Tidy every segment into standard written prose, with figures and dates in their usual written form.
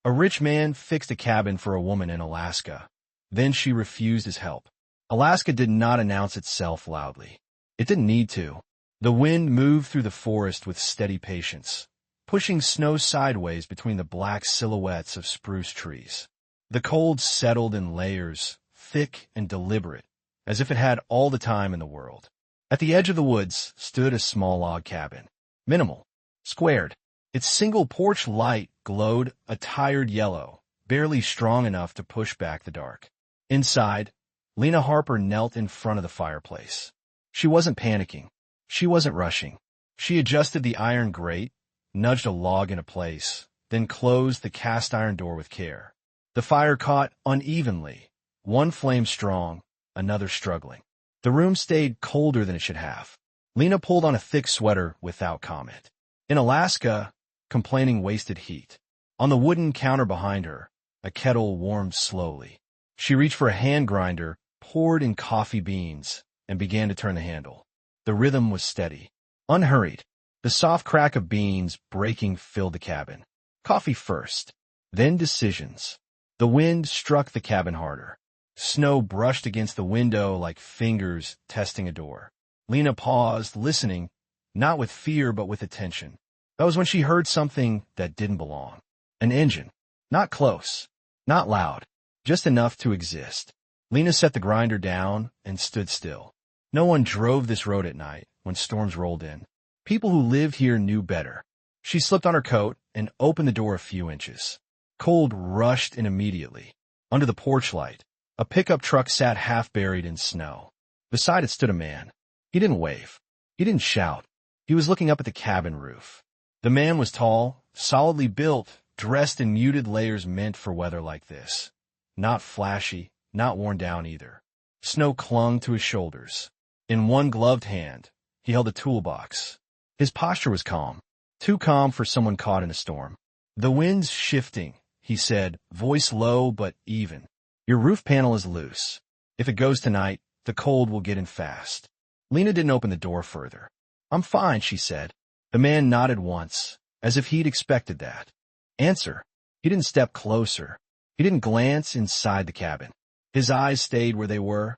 A rich man fixed a cabin for a woman in Alaska. Then she refused his help. Alaska did not announce itself loudly. It didn't need to. The wind moved through the forest with steady patience, pushing snow sideways between the black silhouettes of spruce trees. The cold settled in layers, thick and deliberate, as if it had all the time in the world. At the edge of the woods stood a small log cabin. Minimal, squared. Its single porch light glowed a tired yellow, barely strong enough to push back the dark. Inside, Lena Harper knelt in front of the fireplace. She wasn't panicking. She wasn't rushing. She adjusted the iron grate, nudged a log into place, then closed the cast-iron door with care. The fire caught unevenly, one flame strong, another struggling. The room stayed colder than it should have. Lena pulled on a thick sweater without comment. In Alaska, complaining wasted heat. On the wooden counter behind her, a kettle warmed slowly. She reached for a hand grinder, poured in coffee beans, and began to turn the handle. The rhythm was steady, unhurried. The soft crack of beans breaking filled the cabin. Coffee first, then decisions. The wind struck the cabin harder. Snow brushed against the window like fingers testing a door. Lena paused, listening, not with fear but with attention. That was when she heard something that didn't belong. An engine. Not close. Not loud. Just enough to exist. Lena set the grinder down and stood still. No one drove this road at night when storms rolled in. People who lived here knew better. She slipped on her coat and opened the door a few inches. Cold rushed in immediately. Under the porch light, a pickup truck sat half buried in snow. Beside it stood a man. He didn't wave. He didn't shout. He was looking up at the cabin roof. The man was tall, solidly built, dressed in muted layers meant for weather like this. Not flashy, not worn down either. Snow clung to his shoulders. In one gloved hand, he held a toolbox. His posture was calm, too calm for someone caught in a storm. "The wind's shifting," he said, voice low but even. "Your roof panel is loose. If it goes tonight, the cold will get in fast." Lena didn't open the door further. "I'm fine," she said. The man nodded once, as if he'd expected that. Answer. He didn't step closer. He didn't glance inside the cabin. His eyes stayed where they were,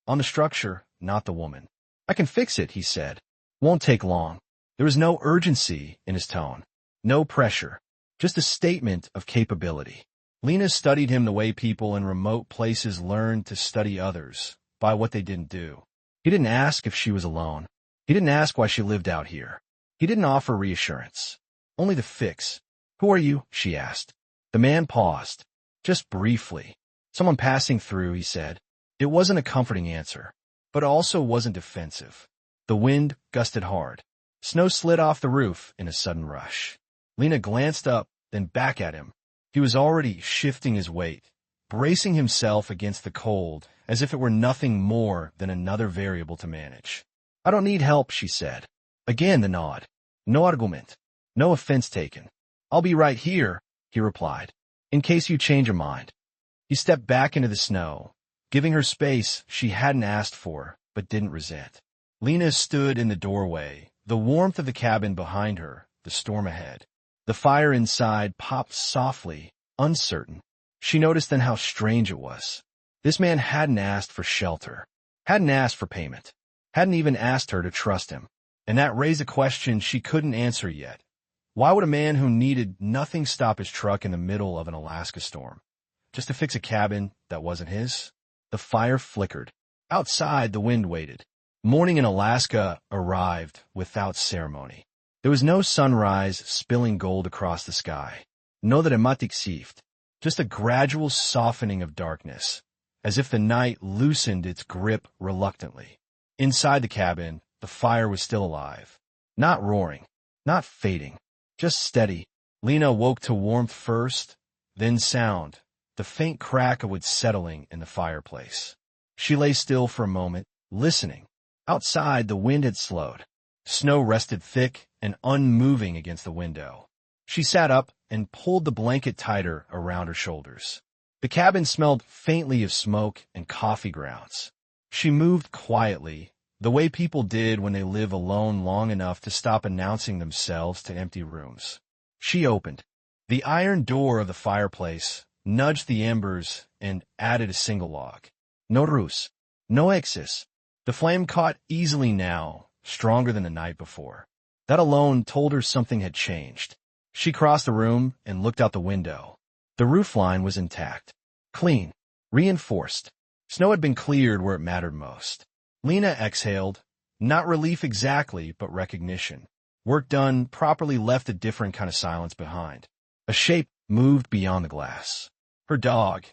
on the structure, not the woman. "I can fix it," he said. "Won't take long." There was no urgency in his tone, no pressure, just a statement of capability. Lena studied him the way people in remote places learn to study others, by what they didn't do. He didn't ask if she was alone. He didn't ask why she lived out here. He didn't offer reassurance. Only the fix. "Who are you?" she asked. The man paused, just briefly. "Someone passing through," he said. It wasn't a comforting answer, but also wasn't defensive. The wind gusted hard. Snow slid off the roof in a sudden rush. Lena glanced up, then back at him. He was already shifting his weight, bracing himself against the cold, as if it were nothing more than another variable to manage. "I don't need help," she said. Again the nod. No argument. No offense taken. "I'll be right here," he replied, "in case you change your mind." He stepped back into the snow, giving her space she hadn't asked for, but didn't resent. Lena stood in the doorway, the warmth of the cabin behind her, the storm ahead. The fire inside popped softly, uncertain. She noticed then how strange it was. This man hadn't asked for shelter, hadn't asked for payment, hadn't even asked her to trust him. And that raised a question she couldn't answer yet. Why would a man who needed nothing stop his truck in the middle of an Alaska storm? Just to fix a cabin that wasn't his? The fire flickered. Outside, the wind waited. Morning in Alaska arrived without ceremony. There was no sunrise spilling gold across the sky. No dramatic shift. Just a gradual softening of darkness, as if the night loosened its grip reluctantly. Inside the cabin, the fire was still alive. Not roaring, not fading, just steady. Lena woke to warmth first, then sound, the faint crack of wood settling in the fireplace. She lay still for a moment, listening. Outside, the wind had slowed. Snow rested thick and unmoving against the window. She sat up and pulled the blanket tighter around her shoulders. The cabin smelled faintly of smoke and coffee grounds. She moved quietly, the way people did when they live alone long enough to stop announcing themselves to empty rooms. She opened. The iron door of the fireplace nudged the embers and added a single log. No ruse. No exis. The flame caught easily now, stronger than the night before. That alone told her something had changed. She crossed the room and looked out the window. The roofline was intact. Clean. Reinforced. Snow had been cleared where it mattered most. Lena exhaled. Not relief exactly, but recognition. Work done properly left a different kind of silence behind. A shape moved beyond the glass. Her dog,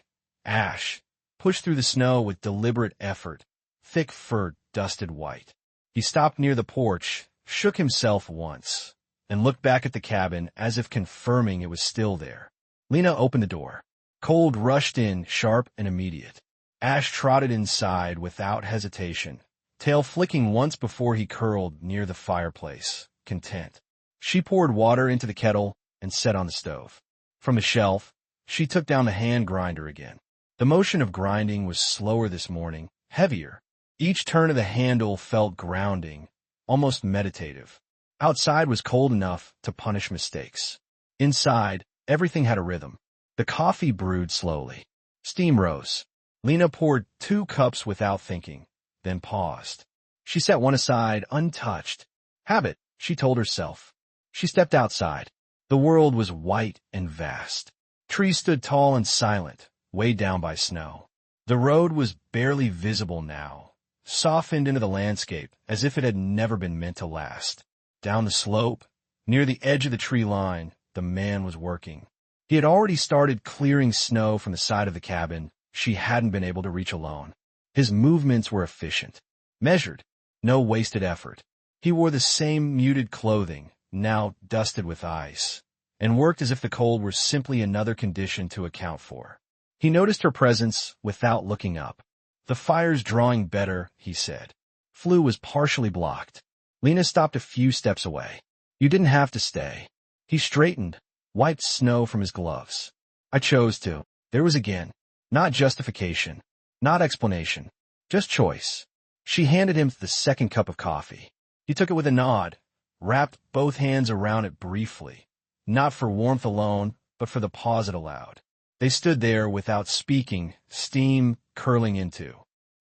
Ash, pushed through the snow with deliberate effort, thick fur dusted white. He stopped near the porch, shook himself once, and looked back at the cabin as if confirming it was still there. Lena opened the door. Cold rushed in, sharp and immediate. Ash trotted inside without hesitation, tail flicking once before he curled near the fireplace, content. She poured water into the kettle and set on the stove. From the shelf, she took down the hand grinder again. The motion of grinding was slower this morning, heavier. Each turn of the handle felt grounding, almost meditative. Outside was cold enough to punish mistakes. Inside, everything had a rhythm. The coffee brewed slowly. Steam rose. Lena poured 2 cups without thinking, then paused. She set one aside, untouched. Habit, she told herself. She stepped outside. The world was white and vast. Trees stood tall and silent, weighed down by snow. The road was barely visible now, softened into the landscape as if it had never been meant to last. Down the slope, near the edge of the tree line, the man was working. He had already started clearing snow from the side of the cabin she hadn't been able to reach alone. His movements were efficient, measured, no wasted effort. He wore the same muted clothing, now dusted with ice, and worked as if the cold were simply another condition to account for. He noticed her presence without looking up. The fire's drawing better, he said. Flue was partially blocked. Lena stopped a few steps away. You didn't have to stay. He straightened, wiped snow from his gloves. I chose to. There was again. Not justification. Not explanation. Just choice. She handed him the second cup of coffee. He took it with a nod, wrapped both hands around it briefly, not for warmth alone, but for the pause it allowed. They stood there without speaking, steam curling into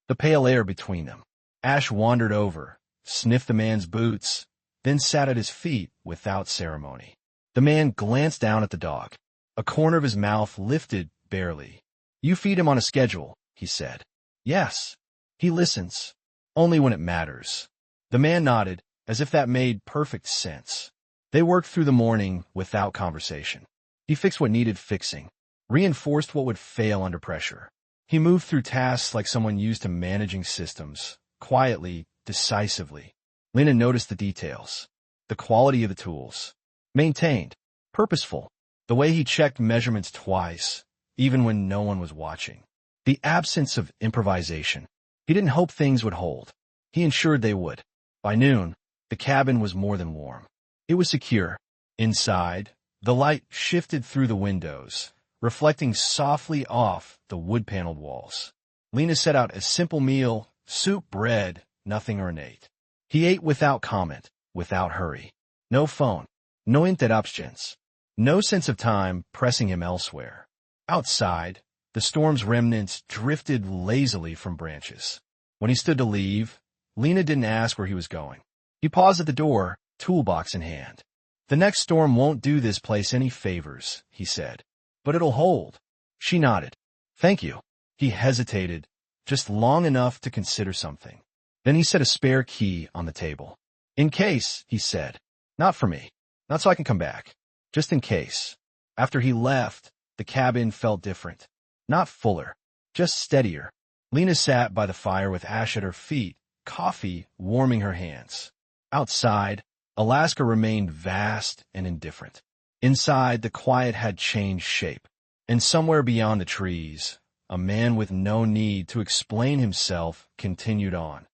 the pale air between them. Ash wandered over, sniffed the man's boots, then sat at his feet without ceremony. The man glanced down at the dog. A corner of his mouth lifted barely. You feed him on a schedule, he said. Yes. He listens. Only when it matters. The man nodded, as if that made perfect sense. They worked through the morning without conversation. He fixed what needed fixing, reinforced what would fail under pressure. He moved through tasks like someone used to managing systems, quietly, decisively. Lena noticed the details, the quality of the tools. Maintained, purposeful, the way he checked measurements twice, even when no one was watching. The absence of improvisation. He didn't hope things would hold. He ensured they would. By noon, the cabin was more than warm. It was secure. Inside, the light shifted through the windows, reflecting softly off the wood-paneled walls. Lena set out a simple meal, soup, bread, nothing ornate. He ate without comment, without hurry. No phone, no interruptions, no sense of time pressing him elsewhere. Outside, the storm's remnants drifted lazily from branches. When he stood to leave, Lena didn't ask where he was going. He paused at the door, toolbox in hand. The next storm won't do this place any favors, he said. But it'll hold. She nodded. Thank you. He hesitated, just long enough to consider something. Then he set a spare key on the table. In case, he said. Not for me. Not so I can come back. Just in case. After he left, the cabin felt different. Not fuller. Just steadier. Lena sat by the fire with Ash at her feet, coffee warming her hands. Outside, Alaska remained vast and indifferent. Inside, the quiet had changed shape. And somewhere beyond the trees, a man with no need to explain himself continued on,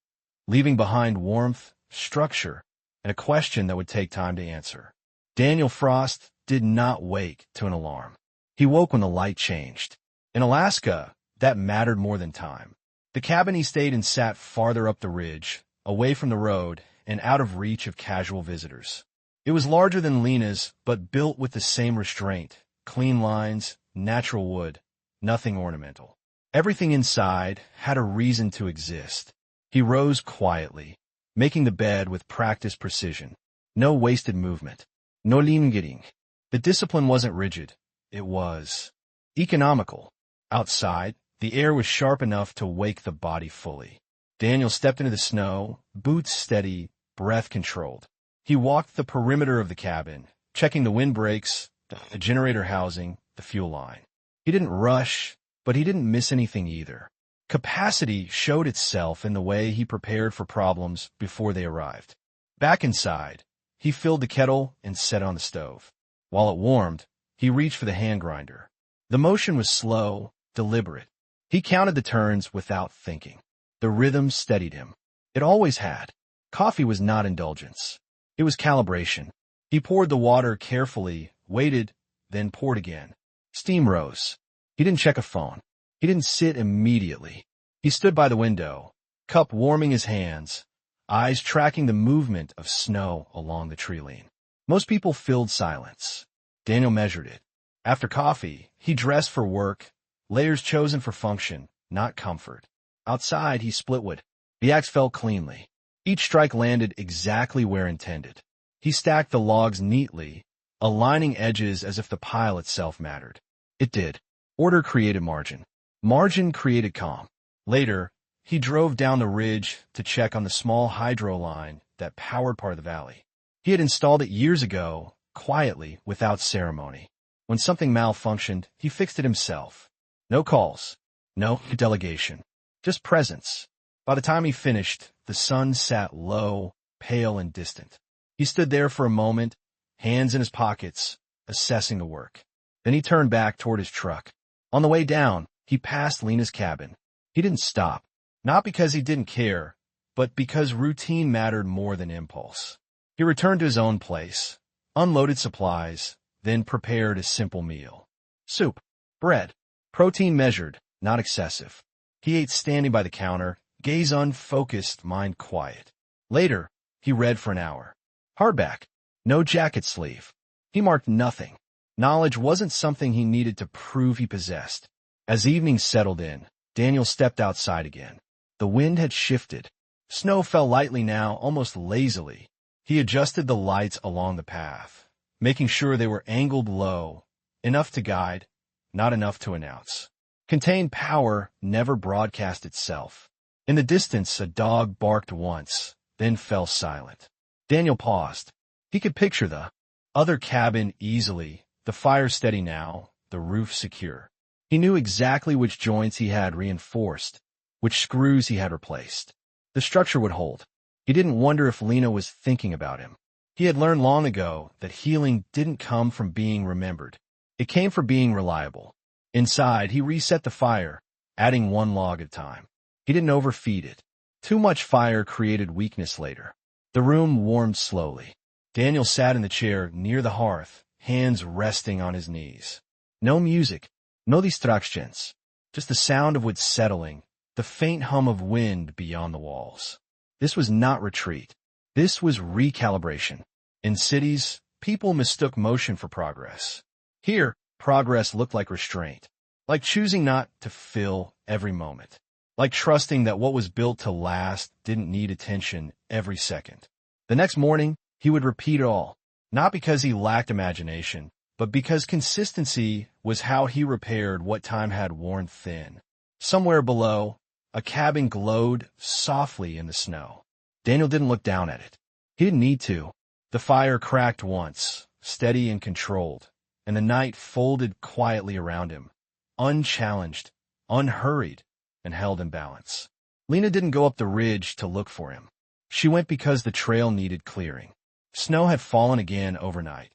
leaving behind warmth, structure, and a question that would take time to answer. Daniel Frost did not wake to an alarm. He woke when the light changed. In Alaska, that mattered more than time. The cabin he stayed in sat farther up the ridge, away from the road and out of reach of casual visitors. It was larger than Lena's, but built with the same restraint, clean lines, natural wood, nothing ornamental. Everything inside had a reason to exist. He rose quietly, making the bed with practiced precision. No wasted movement. No lingering. The discipline wasn't rigid. It was economical. Outside, the air was sharp enough to wake the body fully. Daniel stepped into the snow, boots steady, breath controlled. He walked the perimeter of the cabin, checking the windbreaks, the generator housing, the fuel line. He didn't rush, but he didn't miss anything either. Capacity showed itself in the way he prepared for problems before they arrived. Back inside, he filled the kettle and set it on the stove. While it warmed, he reached for the hand grinder. The motion was slow, deliberate. He counted the turns without thinking. The rhythm steadied him. It always had. Coffee was not indulgence. It was calibration. He poured the water carefully, waited, then poured again. Steam rose. He didn't check a phone. He didn't sit immediately. He stood by the window, cup warming his hands, eyes tracking the movement of snow along the tree line. Most people filled silence. Daniel measured it. After coffee, he dressed for work, layers chosen for function, not comfort. Outside, he split wood. The axe fell cleanly. Each strike landed exactly where intended. He stacked the logs neatly, aligning edges as if the pile itself mattered. It did. Order created margin. Margin created calm. Later, he drove down the ridge to check on the small hydro line that powered part of the valley. He had installed it years ago, quietly, without ceremony. When something malfunctioned, he fixed it himself. No calls, no delegation, just presence. By the time he finished, the sun sat low, pale and distant. He stood there for a moment, hands in his pockets, assessing the work. Then he turned back toward his truck. On the way down, he passed Lena's cabin. He didn't stop, not because he didn't care, but because routine mattered more than impulse. He returned to his own place, unloaded supplies, then prepared a simple meal. Soup, bread, protein measured, not excessive. He ate standing by the counter, gaze unfocused, mind quiet. Later, he read for an hour. Hardback, no jacket sleeve. He marked nothing. Knowledge wasn't something he needed to prove he possessed. As evening settled in, Daniel stepped outside again. The wind had shifted. Snow fell lightly now, almost lazily. He adjusted the lights along the path, making sure they were angled low, enough to guide, not enough to announce. Contained power never broadcast itself. In the distance, a dog barked once, then fell silent. Daniel paused. He could picture the other cabin easily, the fire steady now, the roof secure. He knew exactly which joints he had reinforced, which screws he had replaced. The structure would hold. He didn't wonder if Lena was thinking about him. He had learned long ago that healing didn't come from being remembered. It came from being reliable. Inside, he reset the fire, adding one log at a time. He didn't overfeed it. Too much fire created weakness later. The room warmed slowly. Daniel sat in the chair near the hearth, hands resting on his knees. No music, no distractions, just the sound of wood settling, the faint hum of wind beyond the walls. This was not retreat. This was recalibration. In cities, people mistook motion for progress. Here, progress looked like restraint, like choosing not to fill every moment, like trusting that what was built to last didn't need attention every second. The next morning, he would repeat it all, not because he lacked imagination, but because consistency was how he repaired what time had worn thin. Somewhere below, a cabin glowed softly in the snow. Daniel didn't look down at it. He didn't need to. The fire cracked once, steady and controlled, and the night folded quietly around him, unchallenged, unhurried, and held in balance. Lena didn't go up the ridge to look for him. She went because the trail needed clearing. Snow had fallen again overnight.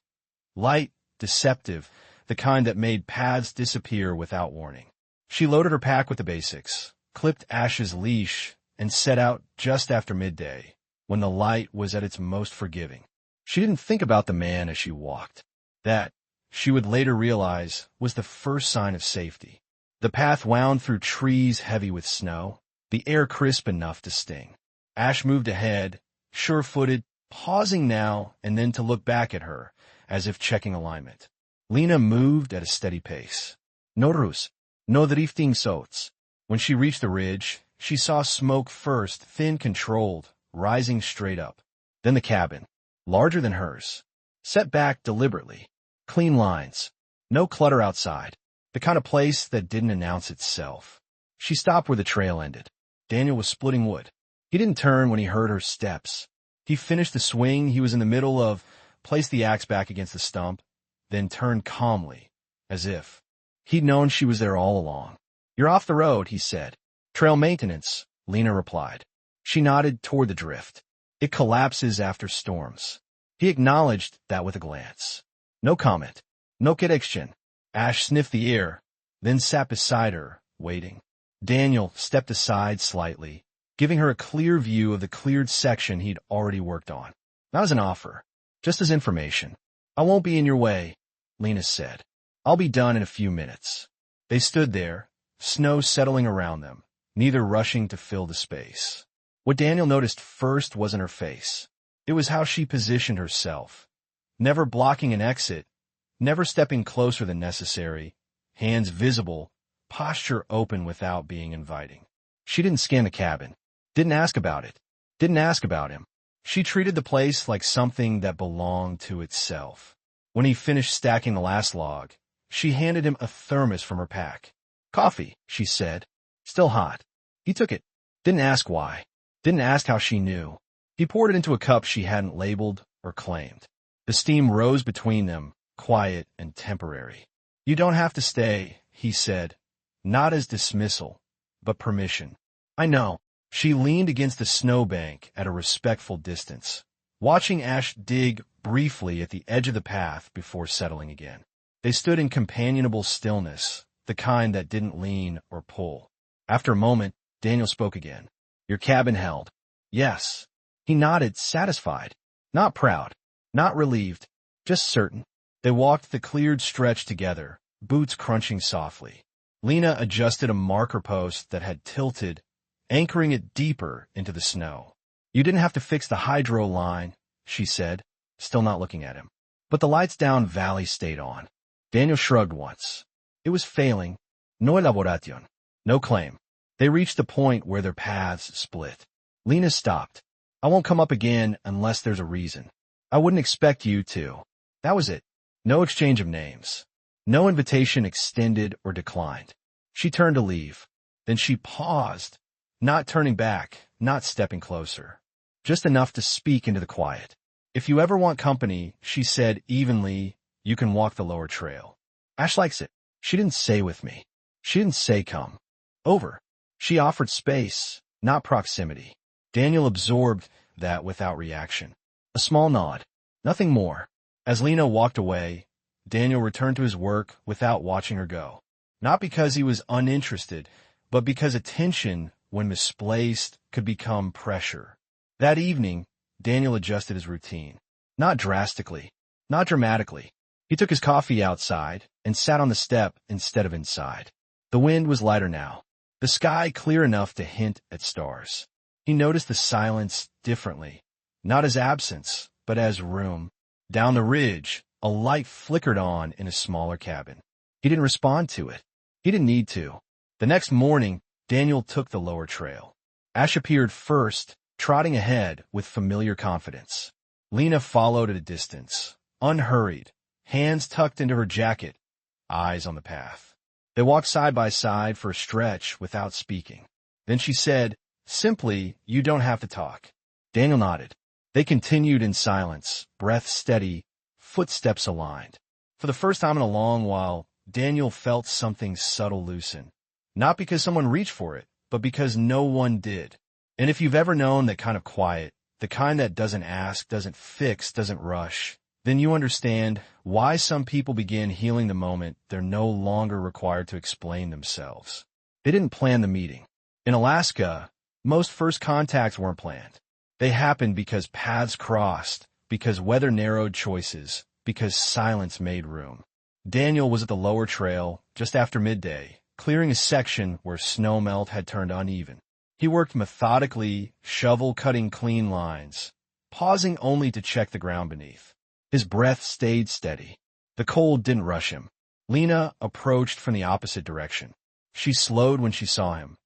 Light, deceptive, the kind that made paths disappear without warning. She loaded her pack with the basics, clipped Ash's leash, and set out just after midday, when the light was at its most forgiving. She didn't think about the man as she walked. That, she would later realize, was the first sign of safety. The path wound through trees heavy with snow, the air crisp enough to sting. Ash moved ahead, sure-footed, pausing now and then to look back at her, as if checking alignment. Lena moved at a steady pace. No rus, no drifting soats. When she reached the ridge, she saw smoke first, thin, controlled, rising straight up. Then the cabin, larger than hers, set back deliberately. Clean lines. No clutter outside. The kind of place that didn't announce itself. She stopped where the trail ended. Daniel was splitting wood. He didn't turn when he heard her steps. He finished the swing he was in the middle of, placed the axe back against the stump, then turned calmly, as if he'd known she was there all along. "You're off the road," he said. "Trail maintenance," Lena replied. She nodded toward the drift. "It collapses after storms." He acknowledged that with a glance. No comment. No connection. Ash sniffed the air, then sat beside her, waiting. Daniel stepped aside slightly, giving her a clear view of the cleared section he'd already worked on. Not as an offer, just as information. "I won't be in your way," Lena said. "I'll be done in a few minutes." They stood there, snow settling around them, neither rushing to fill the space. What Daniel noticed first wasn't her face. It was how she positioned herself, never blocking an exit, never stepping closer than necessary, hands visible, posture open without being inviting. She didn't scan the cabin, didn't ask about it, didn't ask about him. She treated the place like something that belonged to itself. When he finished stacking the last log, she handed him a thermos from her pack. "Coffee," she said. "Still hot." He took it. Didn't ask why. Didn't ask how she knew. He poured it into a cup she hadn't labeled or claimed. The steam rose between them, quiet and temporary. "You don't have to stay," he said, not as dismissal, but permission. "I know." She leaned against the snowbank at a respectful distance, watching Ash dig briefly at the edge of the path before settling again. They stood in companionable stillness, the kind that didn't lean or pull. After a moment, Daniel spoke again. "Your cabin held." "Yes." He nodded, satisfied. Not proud, not relieved, just certain. They walked the cleared stretch together, boots crunching softly. Lena adjusted a marker post that had tilted, anchoring it deeper into the snow. "You didn't have to fix the hydro line," she said, still not looking at him. "But the lights down valley stayed on." Daniel shrugged once. It was failing. No elaboración. No claim. They reached the point where their paths split. Lena stopped. "I won't come up again unless there's a reason. I wouldn't expect you to." That was it. No exchange of names. No invitation extended or declined. She turned to leave. Then she paused, not turning back, not stepping closer. Just enough to speak into the quiet. "If you ever want company," she said evenly, "you can walk the lower trail. Ash likes it." She didn't say with me. She didn't say come. Over. She offered space, not proximity. Daniel absorbed that without reaction. A small nod. Nothing more. As Lena walked away, Daniel returned to his work without watching her go. Not because he was uninterested, but because attention, when misplaced, could become pressure. That evening, Daniel adjusted his routine. Not drastically, not dramatically. He took his coffee outside and sat on the step instead of inside. The wind was lighter now, the sky clear enough to hint at stars. He noticed the silence differently, not as absence, but as room. Down the ridge, a light flickered on in a smaller cabin. He didn't respond to it. He didn't need to. The next morning, Daniel took the lower trail. Ash appeared first, trotting ahead with familiar confidence. Lena followed at a distance, unhurried, hands tucked into her jacket, eyes on the path. They walked side by side for a stretch without speaking. Then she said, simply, "You don't have to talk." Daniel nodded. They continued in silence, breath steady, footsteps aligned. For the first time in a long while, Daniel felt something subtle loosen. Not because someone reached for it, but because no one did. And if you've ever known that kind of quiet, the kind that doesn't ask, doesn't fix, doesn't rush, then you understand why some people begin healing the moment they're no longer required to explain themselves. They didn't plan the meeting. In Alaska, most first contacts weren't planned. They happened because paths crossed, because weather narrowed choices, because silence made room. Daniel was at the lower trail just after midday, clearing a section where snowmelt had turned uneven. He worked methodically, shovel-cutting clean lines, pausing only to check the ground beneath. His breath stayed steady. The cold didn't rush him. Lena approached from the opposite direction. She slowed when she saw him,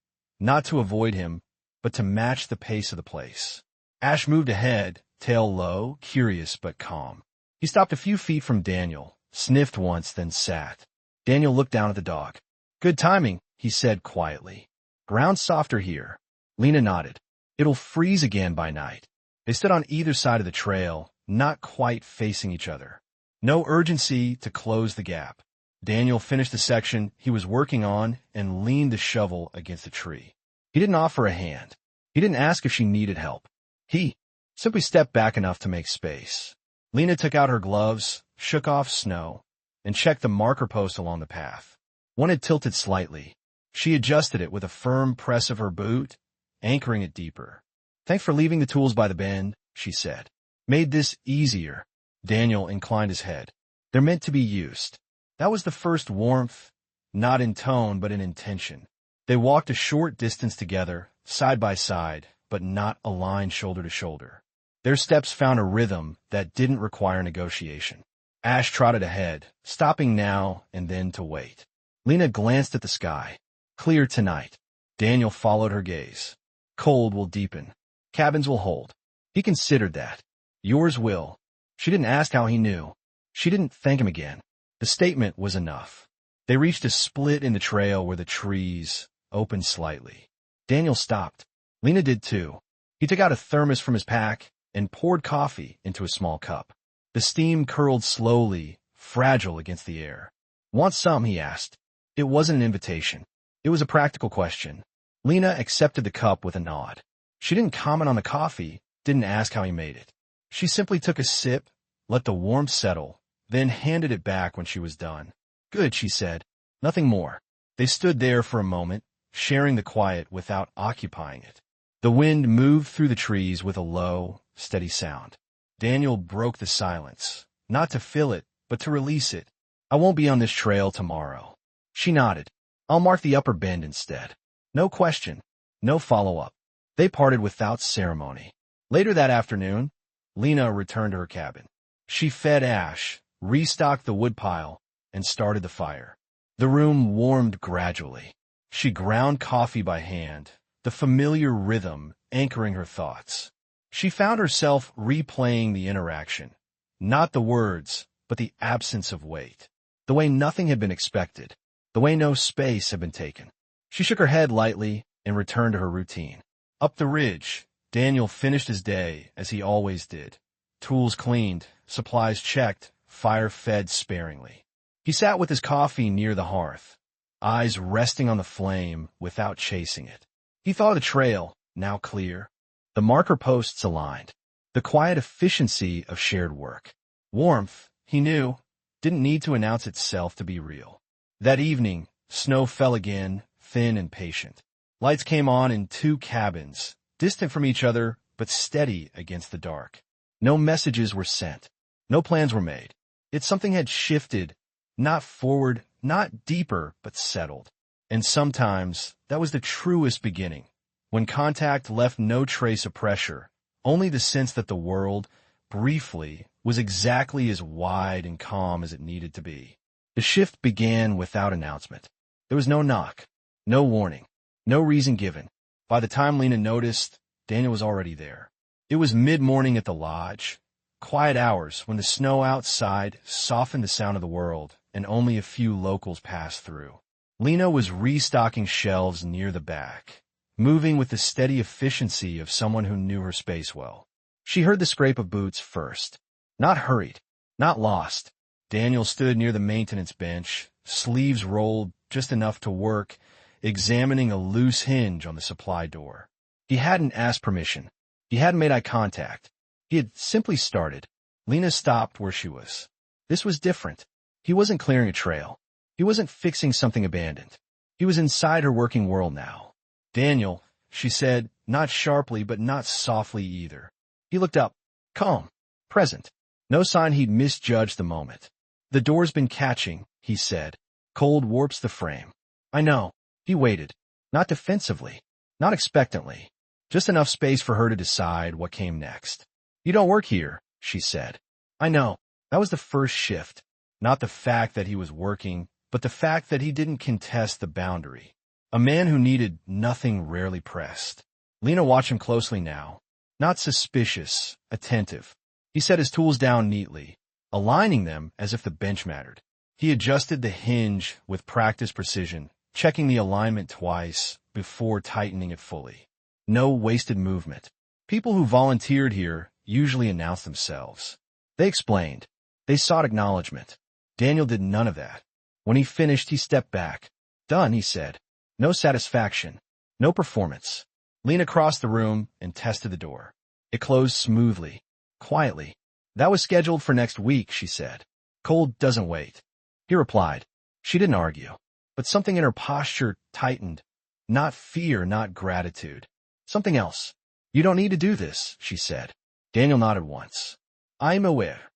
not to avoid him, but to match the pace of the place. Ash moved ahead, tail low, curious but calm. He stopped a few feet from Daniel, sniffed once, then sat. Daniel looked down at the dog. "Good timing," he said quietly. "Ground's softer here." Lena nodded. "It'll freeze again by night." They stood on either side of the trail, not quite facing each other. No urgency to close the gap. Daniel finished the section he was working on and leaned the shovel against a tree. He didn't offer a hand. He didn't ask if she needed help. He simply stepped back enough to make space. Lena took out her gloves, shook off snow, and checked the marker post along the path. One had tilted slightly. She adjusted it with a firm press of her boot, anchoring it deeper. "Thanks for leaving the tools by the bend," she said. "Made this easier." Daniel inclined his head. "They're meant to be used." That was the first warmth, not in tone but in intention. They walked a short distance together, side by side, but not aligned shoulder to shoulder. Their steps found a rhythm that didn't require negotiation. Ash trotted ahead, stopping now and then to wait. Lena glanced at the sky. Clear tonight. Daniel followed her gaze. Cold will deepen. Cabins will hold. He considered that. Yours will. She didn't ask how he knew. She didn't thank him again. The statement was enough. They reached a split in the trail where the trees opened slightly. Daniel stopped. Lena did too. He took out a thermos from his pack and poured coffee into a small cup. The steam curled slowly, fragile against the air. "Want some?" he asked. It wasn't an invitation. It was a practical question. Lena accepted the cup with a nod. She didn't comment on the coffee, didn't ask how he made it. She simply took a sip, let the warmth settle, then handed it back when she was done. "Good," she said. "Nothing more." They stood there for a moment, sharing the quiet without occupying it. The wind moved through the trees with a low, steady sound. Daniel broke the silence, not to fill it, but to release it. "I won't be on this trail tomorrow." She nodded. "I'll mark the upper bend instead." No question, no follow-up. They parted without ceremony. Later that afternoon, Lena returned to her cabin. She fed Ash, restocked the woodpile, and started the fire. The room warmed gradually. She ground coffee by hand, the familiar rhythm anchoring her thoughts. She found herself replaying the interaction, not the words, but the absence of weight, the way nothing had been expected, the way no space had been taken. She shook her head lightly and returned to her routine. Up the ridge, Daniel finished his day as he always did. Tools cleaned, supplies checked, fire fed sparingly. He sat with his coffee near the hearth, eyes resting on the flame without chasing it. He thought of the trail, now clear, the marker posts aligned, the quiet efficiency of shared work. Warmth, he knew, didn't need to announce itself to be real. That evening, snow fell again, thin and patient. Lights came on in two cabins, distant from each other, but steady against the dark. No messages were sent. No plans were made. Yet something had shifted, not forward, not deeper, but settled. And sometimes that was the truest beginning, when contact left no trace of pressure, only the sense that the world, briefly, was exactly as wide and calm as it needed to be. The shift began without announcement. There was no knock, no warning, no reason given. By the time Lena noticed, Daniel was already there. It was mid-morning at the lodge, quiet hours when the snow outside softened the sound of the world and only a few locals passed through. Lena was restocking shelves near the back, moving with the steady efficiency of someone who knew her space well. She heard the scrape of boots first. Not hurried, not lost. Daniel stood near the maintenance bench, sleeves rolled just enough to work, examining a loose hinge on the supply door. He hadn't asked permission. He hadn't made eye contact. He had simply started. Lena stopped where she was. This was different. He wasn't clearing a trail. He wasn't fixing something abandoned. He was inside her working world now. "Daniel," she said, not sharply but not softly either. He looked up, calm, present. No sign he'd misjudged the moment. "The door's been catching," he said. "Cold warps the frame." "I know." He waited, not defensively, not expectantly, just enough space for her to decide what came next. "You don't work here," she said. "I know." That was the first shift. Not the fact that he was working, but the fact that he didn't contest the boundary. A man who needed nothing rarely pressed. Lena watched him closely now. Not suspicious, attentive. He set his tools down neatly, aligning them as if the bench mattered. He adjusted the hinge with practiced precision, checking the alignment twice before tightening it fully. No wasted movement. People who volunteered here usually announced themselves. They explained. They sought acknowledgement. Daniel did none of that. When he finished, he stepped back. Done, he said. No satisfaction. No performance. Lena crossed the room and tested the door. It closed smoothly, quietly. That was scheduled for next week, she said. Cold doesn't wait. He replied. She didn't argue. But something in her posture tightened. Not fear, not gratitude. Something else. You don't need to do this, she said. Daniel nodded once. I'm aware.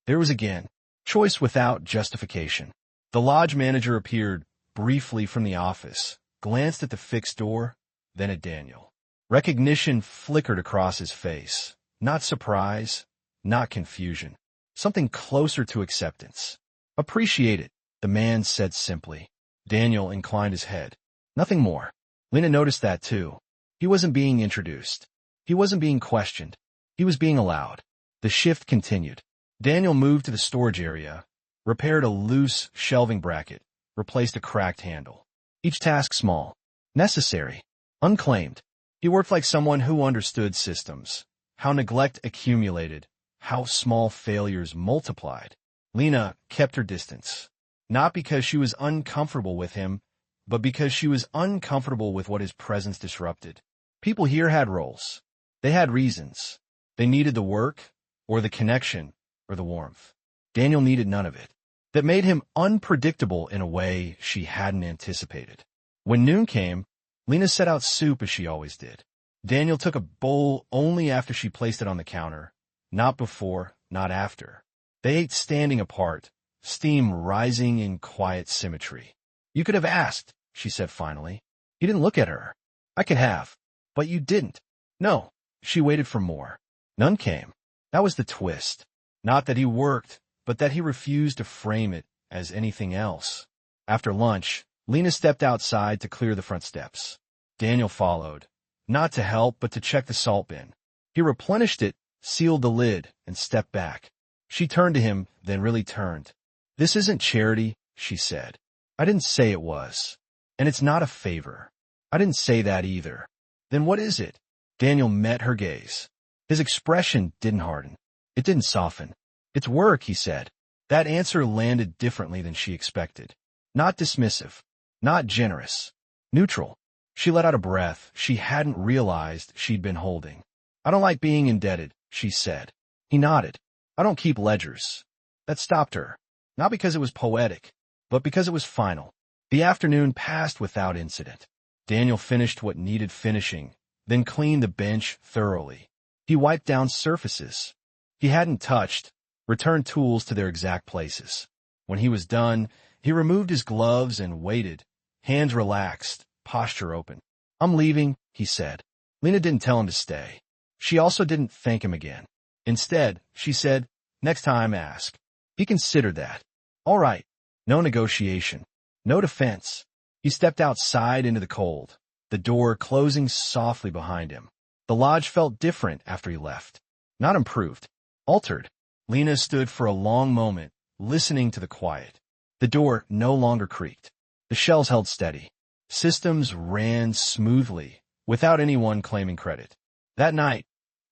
There was again. Choice without justification. The lodge manager appeared briefly from the office, glanced at the fixed door, then at Daniel. Recognition flickered across his face. Not surprise, not confusion. Something closer to acceptance. Appreciate it, the man said simply. Daniel inclined his head. Nothing more. Lena noticed that too. He wasn't being introduced. He wasn't being questioned. He was being allowed. The shift continued. Daniel moved to the storage area, repaired a loose shelving bracket, replaced a cracked handle. Each task small, necessary, unclaimed. He worked like someone who understood systems, how neglect accumulated, how small failures multiplied. Lena kept her distance, not because she was uncomfortable with him, but because she was uncomfortable with what his presence disrupted. People here had roles. They had reasons. They needed the work, or the connection, or the warmth. Daniel needed none of it. That made him unpredictable in a way she hadn't anticipated. When noon came, Lena set out soup as she always did. Daniel took a bowl only after she placed it on the counter, not before, not after. They ate standing apart, steam rising in quiet symmetry. You could have asked, she said finally. He didn't look at her. I could have. But you didn't. No. She waited for more. None came. That was the twist. Not that he worked, but that he refused to frame it as anything else. After lunch, Lena stepped outside to clear the front steps. Daniel followed, not to help, but to check the salt bin. He replenished it, sealed the lid, and stepped back. She turned to him, then really turned. This isn't charity, she said. I didn't say it was. And it's not a favor. I didn't say that either. Then what is it? Daniel met her gaze. His expression didn't harden. It didn't soften. It's work, he said. That answer landed differently than she expected. Not dismissive. Not generous. Neutral. She let out a breath she hadn't realized she'd been holding. I don't like being indebted, she said. He nodded. I don't keep ledgers. That stopped her. Not because it was poetic, but because it was final. The afternoon passed without incident. Daniel finished what needed finishing, then cleaned the bench thoroughly. He wiped down surfaces he hadn't touched, returned tools to their exact places. When he was done, he removed his gloves and waited, hands relaxed, posture open. I'm leaving, he said. Lena didn't tell him to stay. She also didn't thank him again. Instead, she said, next time ask. He considered that. All right. No negotiation. No defense. He stepped outside into the cold, the door closing softly behind him. The lodge felt different after he left. Not improved. Altered. Lena stood for a long moment, listening to the quiet. The door no longer creaked. The shells held steady. Systems ran smoothly, without anyone claiming credit. That night,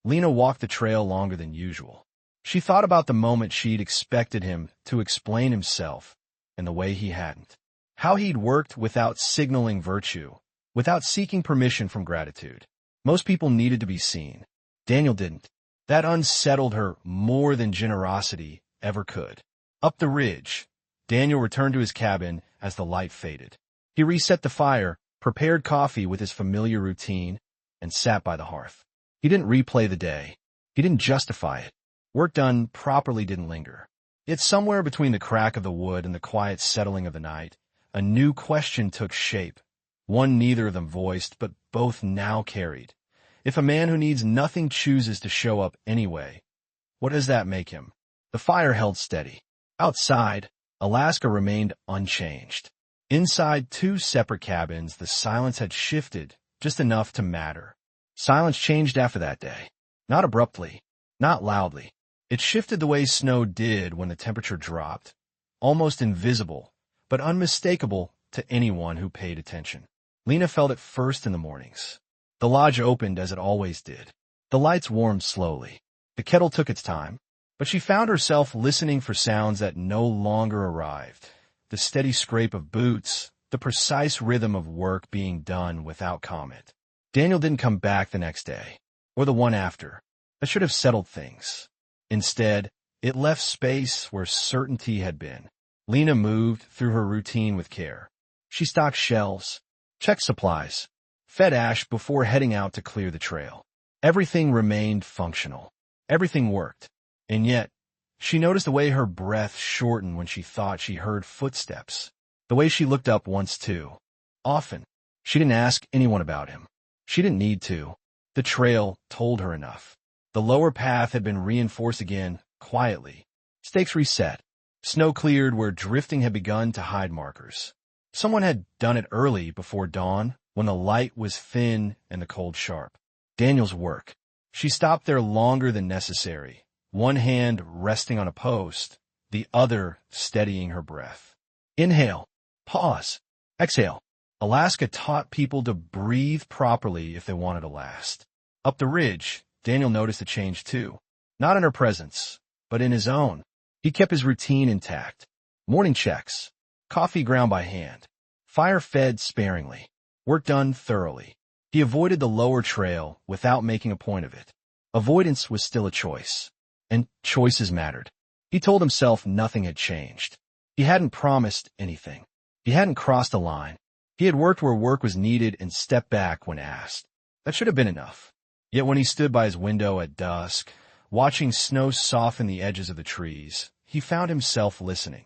Lena walked the trail longer than usual. She thought about the moment she'd expected him to explain himself, and the way he hadn't. How he'd worked without signaling virtue, without seeking permission from gratitude. Most people needed to be seen. Daniel didn't. That unsettled her more than generosity ever could. Up the ridge, Daniel returned to his cabin as the light faded. He reset the fire, prepared coffee with his familiar routine, and sat by the hearth. He didn't replay the day. He didn't justify it. Work done properly didn't linger. Yet somewhere between the crack of the wood and the quiet settling of the night, a new question took shape. One neither of them voiced, but both now carried. If a man who needs nothing chooses to show up anyway, what does that make him? The fire held steady. Outside, Alaska remained unchanged. Inside two separate cabins, the silence had shifted just enough to matter. Silence changed after that day. Not abruptly, not loudly. It shifted the way snow did when the temperature dropped. Almost invisible, but unmistakable to anyone who paid attention. Lena felt it first in the mornings. The lodge opened as it always did. The lights warmed slowly. The kettle took its time, but she found herself listening for sounds that no longer arrived. The steady scrape of boots, the precise rhythm of work being done without comment. Daniel didn't come back the next day, or the one after. That should have settled things. Instead, it left space where certainty had been. Lena moved through her routine with care. She stocked shelves, checked supplies, fed Ash before heading out to clear the trail. Everything remained functional. Everything worked. And yet, she noticed the way her breath shortened when she thought she heard footsteps. The way she looked up once too. Often. She didn't ask anyone about him. She didn't need to. The trail told her enough. The lower path had been reinforced again, quietly. Stakes reset. Snow cleared where drifting had begun to hide markers. Someone had done it early before dawn, when the light was thin and the cold sharp. Daniel's work. She stopped there longer than necessary, one hand resting on a post, the other steadying her breath. Inhale. Pause. Exhale. Alaska taught people to breathe properly if they wanted to last. Up the ridge, Daniel noticed a change too. Not in her presence, but in his own. He kept his routine intact. Morning checks. Coffee ground by hand. Fire fed sparingly. Work done thoroughly. He avoided the lower trail without making a point of it. Avoidance was still a choice. And choices mattered. He told himself nothing had changed. He hadn't promised anything. He hadn't crossed a line. He had worked where work was needed and stepped back when asked. That should have been enough. Yet when he stood by his window at dusk, watching snow soften the edges of the trees, he found himself listening.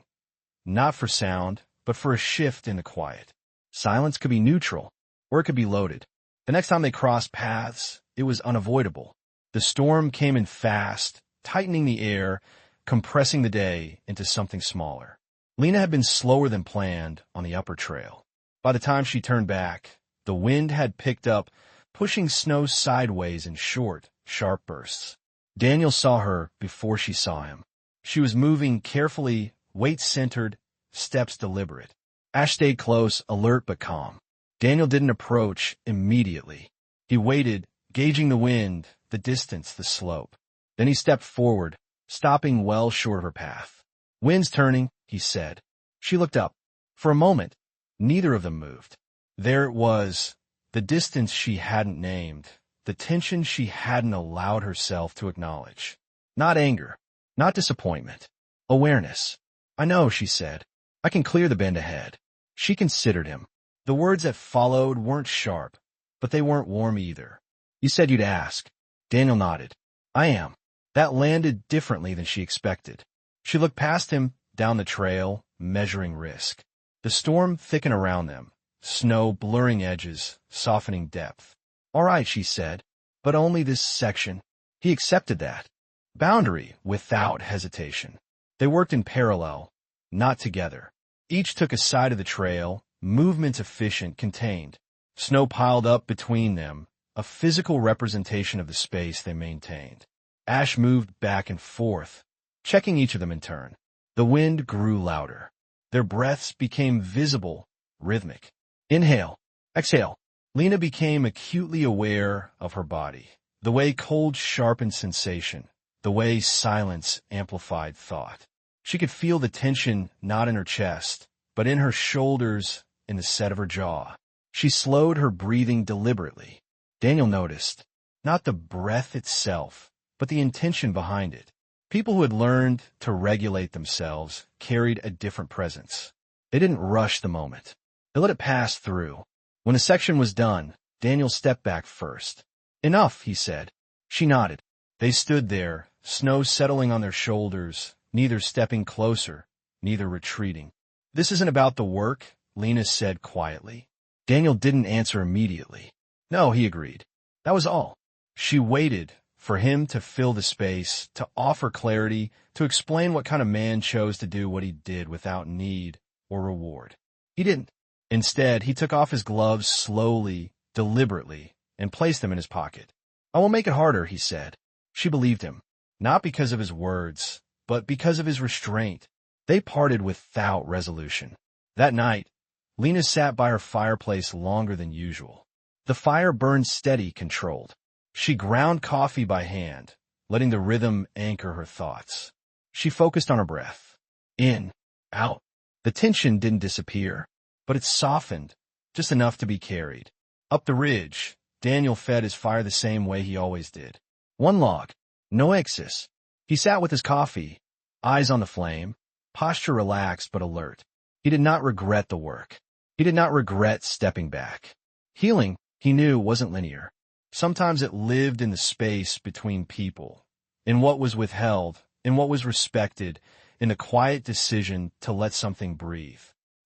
Not for sound, but for a shift in the quiet. Silence could be neutral, or it could be loaded. The next time they crossed paths, it was unavoidable. The storm came in fast, tightening the air, compressing the day into something smaller. Lena had been slower than planned on the upper trail. By the time she turned back, the wind had picked up, pushing snow sideways in short, sharp bursts. Daniel saw her before she saw him. She was moving carefully, weight-centered, steps deliberate. Ash stayed close, alert but calm. Daniel didn't approach immediately. He waited, gauging the wind, the distance, the slope. Then he stepped forward, stopping well short of her path. "Wind's turning," he said. She looked up. For a moment, neither of them moved. There it was, the distance she hadn't named, the tension she hadn't allowed herself to acknowledge. Not anger, not disappointment. Awareness. "I know," she said. "I can clear the bend ahead." She considered him. The words that followed weren't sharp, but they weren't warm either. "You said you'd ask." Daniel nodded. "I am." That landed differently than she expected. She looked past him, down the trail, measuring risk. The storm thickened around them, snow blurring edges, softening depth. "All right," she said, "but only this section." He accepted that. Boundary without hesitation. They worked in parallel, not together. Each took a side of the trail, movements efficient, contained. Snow piled up between them, a physical representation of the space they maintained. Ash moved back and forth, checking each of them in turn. The wind grew louder. Their breaths became visible, rhythmic. Inhale, exhale. Lena became acutely aware of her body, the way cold sharpened sensation, the way silence amplified thought. She could feel the tension not in her chest, but in her shoulders, in the set of her jaw. She slowed her breathing deliberately. Daniel noticed, not the breath itself, but the intention behind it. People who had learned to regulate themselves carried a different presence. They didn't rush the moment. They let it pass through. When a section was done, Daniel stepped back first. "Enough," he said. She nodded. They stood there, snow settling on their shoulders, neither stepping closer, neither retreating. "This isn't about the work," Lena said quietly. Daniel didn't answer immediately. "No," he agreed. That was all. She waited for him to fill the space, to offer clarity, to explain what kind of man chose to do what he did without need or reward. He didn't. Instead, he took off his gloves slowly, deliberately, and placed them in his pocket. "I won't make it harder," he said. She believed him, not because of his words, but because of his restraint. They parted without resolution. That night, Lena sat by her fireplace longer than usual. The fire burned steady, controlled. She ground coffee by hand, letting the rhythm anchor her thoughts. She focused on her breath. In, out. The tension didn't disappear, but it softened, just enough to be carried. Up the ridge, Daniel fed his fire the same way he always did. One log, no excess. He sat with his coffee, eyes on the flame, posture relaxed but alert. He did not regret the work. He did not regret stepping back. Healing, he knew, wasn't linear. Sometimes it lived in the space between people, in what was withheld, in what was respected, in the quiet decision to let something breathe.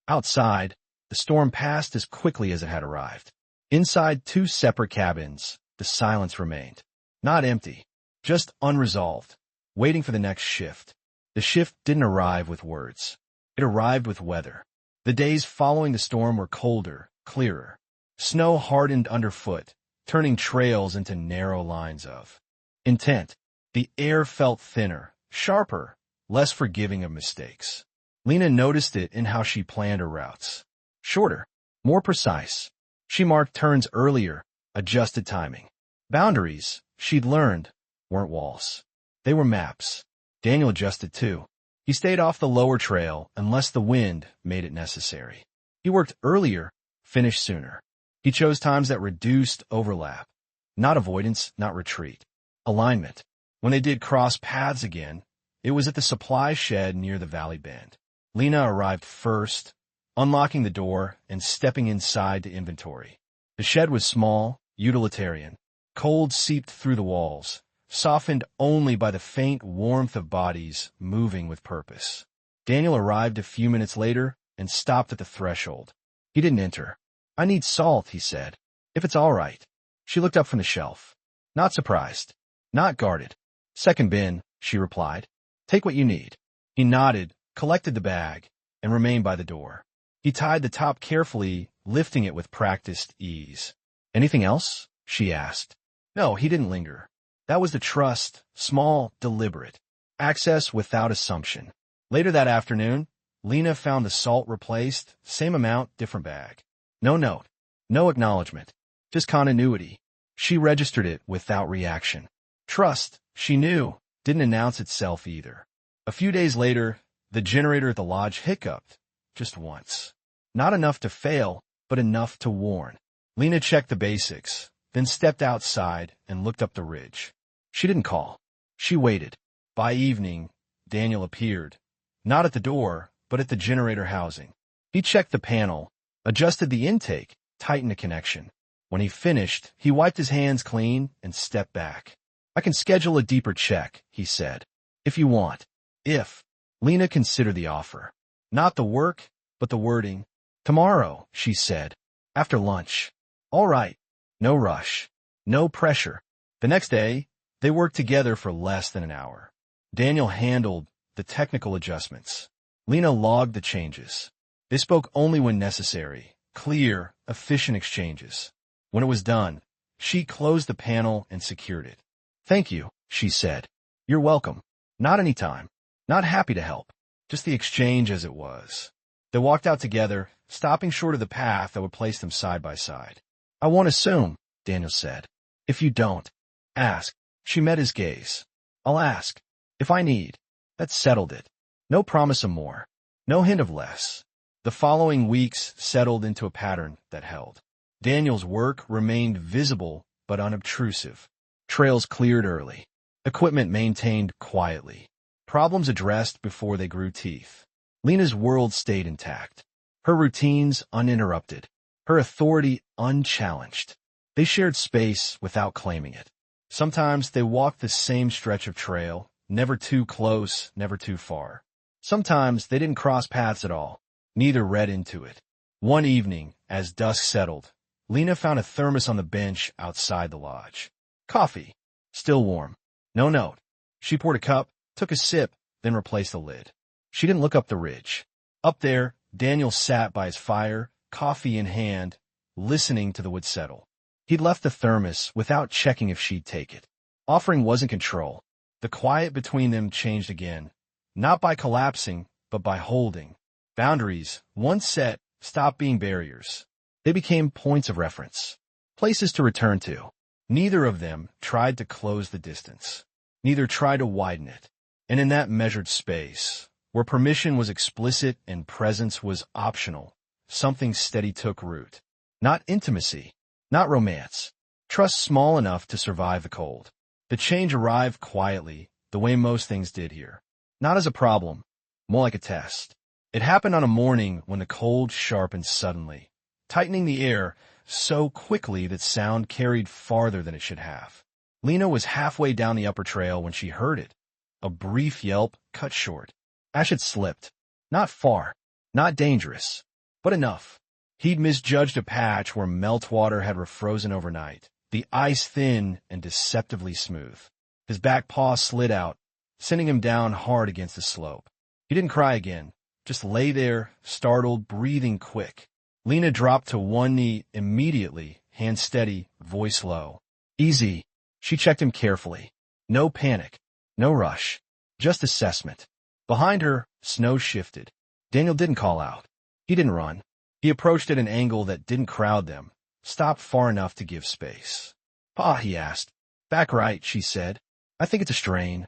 Outside, the storm passed as quickly as it had arrived. Inside 2 separate cabins, the silence remained. Not empty, just unresolved, waiting for the next shift. The shift didn't arrive with words. It arrived with weather. The days following the storm were colder, clearer. Snow hardened underfoot, turning trails into narrow lines of intent. The air felt thinner, sharper, less forgiving of mistakes. Lena noticed it in how she planned her routes. Shorter, more precise. She marked turns earlier, adjusted timing. Boundaries, she'd learned, weren't walls. They were maps. Daniel adjusted too. He stayed off the lower trail unless the wind made it necessary. He worked earlier, finished sooner. He chose times that reduced overlap. Not avoidance, not retreat. Alignment. When they did cross paths again, it was at the supply shed near the valley bend. Lena arrived first, unlocking the door and stepping inside to inventory. The shed was small, utilitarian. Cold seeped through the walls, softened only by the faint warmth of bodies moving with purpose. Daniel arrived a few minutes later and stopped at the threshold. He didn't enter. "I need salt," he said. "If it's all right." She looked up from the shelf. Not surprised. Not guarded. "Second bin," she replied. "Take what you need." He nodded, collected the bag, and remained by the door. He tied the top carefully, lifting it with practiced ease. "Anything else?" she asked. No, he didn't linger. That was the trust, small, deliberate. Access without assumption. Later that afternoon, Lena found the salt replaced, same amount, different bag. No note, no acknowledgement, just continuity. She registered it without reaction. Trust, she knew, didn't announce itself either. A few days later, the generator at the lodge hiccuped, just once. Not enough to fail, but enough to warn. Lena checked the basics, then stepped outside and looked up the ridge. She didn't call. She waited. By evening, Daniel appeared. Not at the door, but at the generator housing. He checked the panel, adjusted the intake, tightened the connection. When he finished, he wiped his hands clean and stepped back. "I can schedule a deeper check," he said. "If you want." If. Lena considered the offer. Not the work, but the wording. "Tomorrow," she said. "After lunch." All right. No rush. No pressure. The next day, they worked together for less than an hour. Daniel handled the technical adjustments. Lena logged the changes. They spoke only when necessary, clear, efficient exchanges. When it was done, she closed the panel and secured it. "Thank you," she said. "You're welcome. Not any time. Not happy to help. Just the exchange as it was." They walked out together, stopping short of the path that would place them side by side. "I won't assume," Daniel said. "If you don't, ask." She met his gaze. "I'll ask. If I need." That settled it. No promise of more. No hint of less. The following weeks settled into a pattern that held. Daniel's work remained visible but unobtrusive. Trails cleared early. Equipment maintained quietly. Problems addressed before they grew teeth. Lena's world stayed intact. Her routines uninterrupted. Her authority unchallenged. They shared space without claiming it. Sometimes they walked the same stretch of trail, never too close, never too far. Sometimes they didn't cross paths at all. Neither read into it. One evening, as dusk settled, Lena found a thermos on the bench outside the lodge. Coffee. Still warm. No note. She poured a cup, took a sip, then replaced the lid. She didn't look up the ridge. Up there, Daniel sat by his fire, coffee in hand, listening to the wood settle. He'd left the thermos without checking if she'd take it. Offering wasn't control. The quiet between them changed again, not by collapsing, but by holding. Boundaries, once set, stopped being barriers. They became points of reference, places to return to. Neither of them tried to close the distance. Neither tried to widen it. And in that measured space, where permission was explicit and presence was optional, something steady took root. Not intimacy, not romance. Trust small enough to survive the cold. The change arrived quietly, the way most things did here. Not as a problem, more like a test. It happened on a morning when the cold sharpened suddenly, tightening the air so quickly that sound carried farther than it should have. Lena was halfway down the upper trail when she heard it. A brief yelp cut short. Ash had slipped. Not far, not dangerous, but enough. He'd misjudged a patch where meltwater had refrozen overnight, the ice thin and deceptively smooth. His back paw slid out, sending him down hard against the slope. He didn't cry again, just lay there, startled, breathing quick. Lena dropped to one knee immediately, hand steady, voice low. Easy. She checked him carefully. No panic, no rush, just assessment. Behind her, snow shifted. Daniel didn't call out. He didn't run. He approached at an angle that didn't crowd them, stopped far enough to give space. Pa, he asked. Back right, she said. I think it's a strain.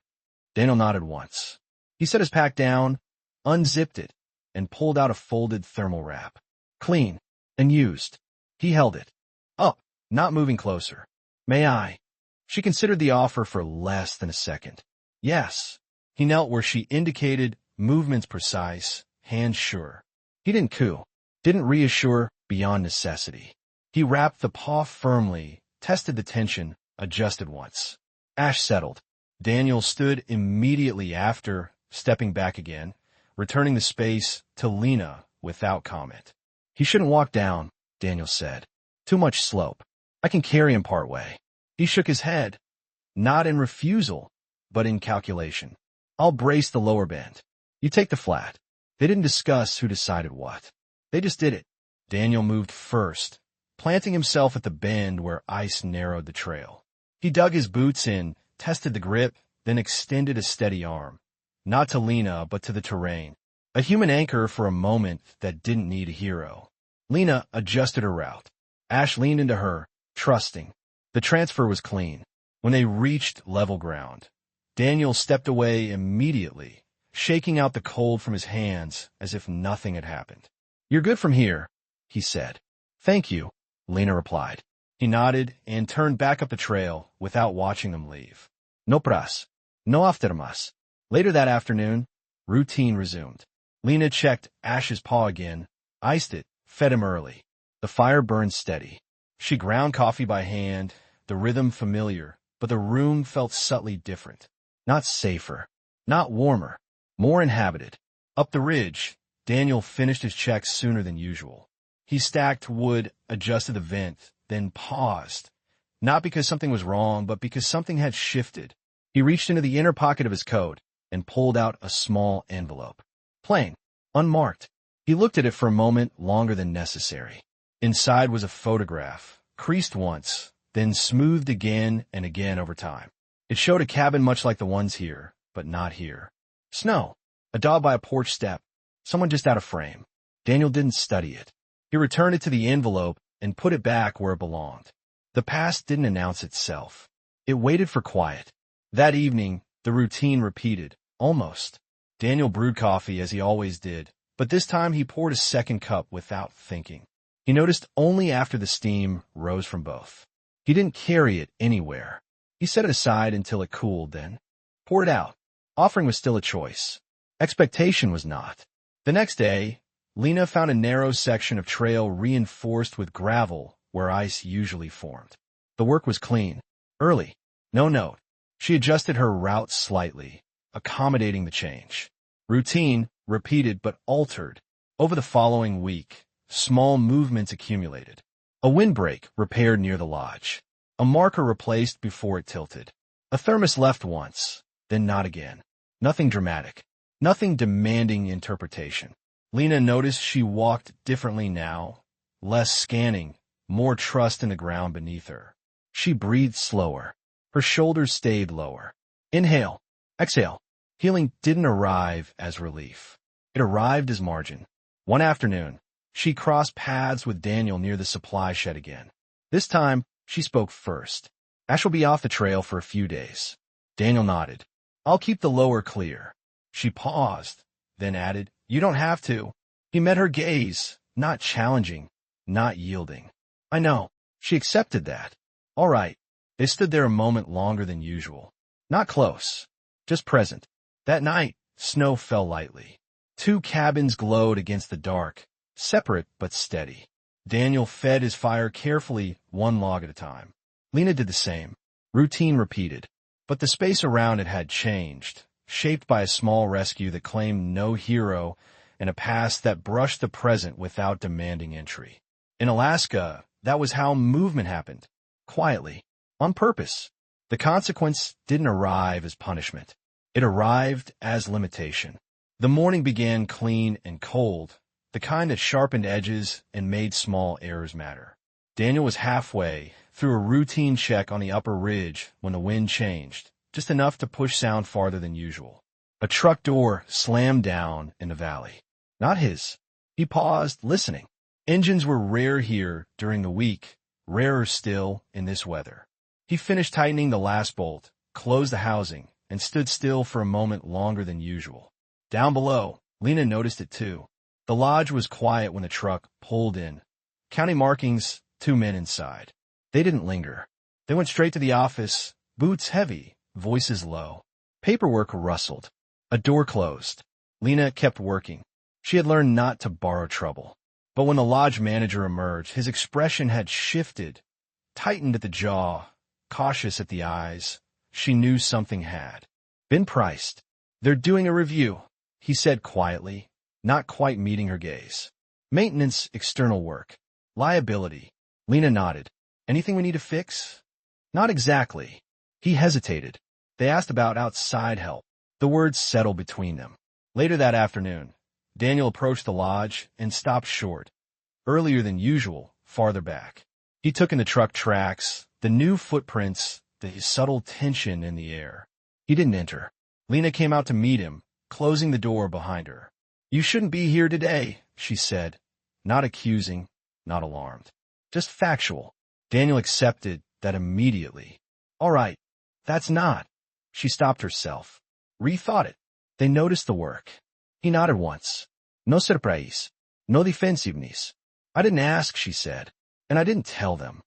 Daniel nodded once. He set his pack down, unzipped it, and pulled out a folded thermal wrap. Clean and used. He held it. Up, not moving closer. May I? She considered the offer for less than a second. Yes. He knelt where she indicated, movements precise, hands sure. He didn't coo, didn't reassure beyond necessity. He wrapped the paw firmly, tested the tension, adjusted once. Ash settled. Daniel stood immediately after, stepping back again, returning the space to Lena without comment. He shouldn't walk down, Daniel said. Too much slope. I can carry him part way. He shook his head, not in refusal, but in calculation. I'll brace the lower bend. You take the flat. They didn't discuss who decided what. They just did it. Daniel moved first, planting himself at the bend where ice narrowed the trail. He dug his boots in, tested the grip, then extended a steady arm. Not to Lena, but to the terrain. A human anchor for a moment that didn't need a hero. Lena adjusted her route. Ash leaned into her, trusting. The transfer was clean. When they reached level ground, Daniel stepped away immediately, shaking out the cold from his hands as if nothing had happened. You're good from here, he said. Thank you, Lena replied. He nodded and turned back up the trail without watching them leave. No pras. No aftermas. Later that afternoon, routine resumed. Lena checked Ash's paw again, iced it, fed him early. The fire burned steady. She ground coffee by hand, the rhythm familiar, but the room felt subtly different. Not safer, not warmer, more inhabited. Up the ridge, Daniel finished his checks sooner than usual. He stacked wood, adjusted the vent, then paused. Not because something was wrong, but because something had shifted. He reached into the inner pocket of his coat and pulled out a small envelope. Plain, unmarked. He looked at it for a moment longer than necessary. Inside was a photograph, creased once, then smoothed again and again over time. It showed a cabin much like the ones here, but not here. Snow, a dog by a porch step, someone just out of frame. Daniel didn't study it. He returned it to the envelope and put it back where it belonged. The past didn't announce itself. It waited for quiet. That evening, the routine repeated, almost. Daniel brewed coffee as he always did, but this time he poured a second cup without thinking. He noticed only after the steam rose from both. He didn't carry it anywhere. He set it aside until it cooled, then poured it out. Offering was still a choice. Expectation was not. The next day, Lena found a narrow section of trail reinforced with gravel where ice usually formed. The work was clean. Early. No note. She adjusted her route slightly, accommodating the change. Routine, repeated but altered. Over the following week, small movements accumulated. A windbreak repaired near the lodge. A marker replaced before it tilted. A thermos left once, then not again. Nothing dramatic. Nothing demanding interpretation. Lena noticed she walked differently now, less scanning, more trust in the ground beneath her. She breathed slower. Her shoulders stayed lower. Inhale. Exhale. Healing didn't arrive as relief. It arrived as margin. One afternoon, she crossed paths with Daniel near the supply shed again. This time, she spoke first. Ash will be off the trail for a few days. Daniel nodded. I'll keep the lower clear. She paused, then added, You don't have to. He met her gaze, not challenging, not yielding. I know. She accepted that. All right. They stood there a moment longer than usual. Not close, just present. That night, snow fell lightly. 2 cabins glowed against the dark, separate but steady. Daniel fed his fire carefully, 1 log at a time. Lena did the same. Routine repeated. But the space around it had changed, shaped by a small rescue that claimed no hero and a past that brushed the present without demanding entry. In Alaska, that was how movement happened. Quietly. On purpose. The consequence didn't arrive as punishment. It arrived as limitation. The morning began clean and cold, the kind that sharpened edges and made small errors matter. Daniel was halfway through a routine check on the upper ridge when the wind changed, just enough to push sound farther than usual. A truck door slammed down in the valley. Not his. He paused, listening. Engines were rare here during the week, rarer still in this weather. He finished tightening the last bolt, closed the housing, and stood still for a moment longer than usual. Down below, Lena noticed it too. The lodge was quiet when the truck pulled in. County markings, 2 men inside. They didn't linger. They went straight to the office, boots heavy, voices low. Paperwork rustled. A door closed. Lena kept working. She had learned not to borrow trouble. But when the lodge manager emerged, his expression had shifted, tightened at the jaw, cautious at the eyes. She knew something had been priced. They're doing a review, he said quietly, not quite meeting her gaze. Maintenance, external work. Liability. Lena nodded. Anything we need to fix? Not exactly. He hesitated. They asked about outside help. The words settled between them. Later that afternoon, Daniel approached the lodge and stopped short. Earlier than usual, farther back. He took in the truck tracks, the new footprints, the subtle tension in the air. He didn't enter. Lena came out to meet him, closing the door behind her. You shouldn't be here today, she said, not accusing, not alarmed. Just factual. Daniel accepted that immediately. All right, that's not. She stopped herself. Rethought it. They noticed the work. He nodded once. No surprise. No defensiveness. I didn't ask, she said, and I didn't tell them.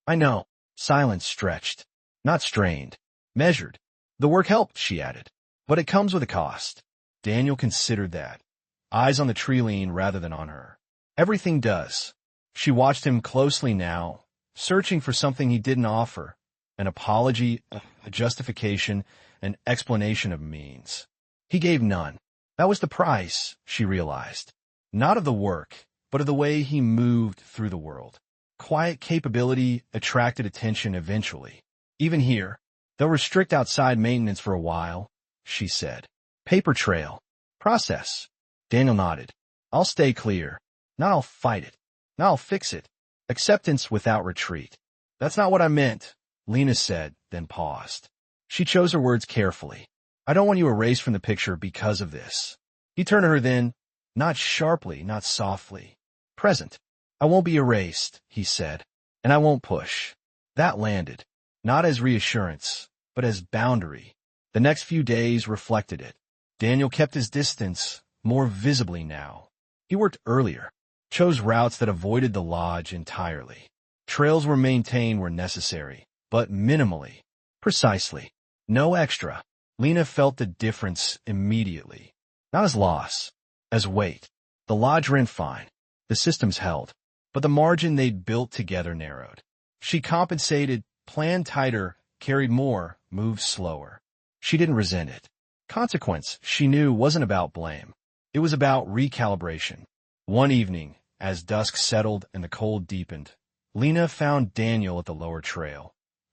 I know. Silence stretched. Not strained. Measured. The work helped, she added. But it comes with a cost. Daniel considered that. Eyes on the tree lean rather than on her. Everything does. She watched him closely now, searching for something he didn't offer. An apology, a justification, an explanation of means. He gave none. That was the price, she realized. Not of the work, but of the way he moved through the world. Quiet capability attracted attention eventually. Even here, they'll restrict outside maintenance for a while, she said. Paper trail. Process. Daniel nodded. I'll stay clear. Not I'll fight it. Not I'll fix it. Acceptance without retreat. That's not what I meant, Lena said, then paused. She chose her words carefully. I don't want you erased from the picture because of this. He turned to her then, not sharply, not softly. Present. I won't be erased, he said, and I won't push. That landed. Not as reassurance, but as boundary. The next few days reflected it. Daniel kept his distance, more visibly now. He worked earlier, chose routes that avoided the lodge entirely. Trails were maintained where necessary, but minimally. Precisely. No extra. Lena felt the difference immediately. Not as loss, as weight. The lodge ran fine. The systems held. But the margin they'd built together narrowed. She compensated, planned tighter, carried more, moved slower. She didn't resent it. Consequence, she knew, wasn't about blame. It was about recalibration. One evening, as dusk settled and the cold deepened, Lena found Daniel at the lower trail.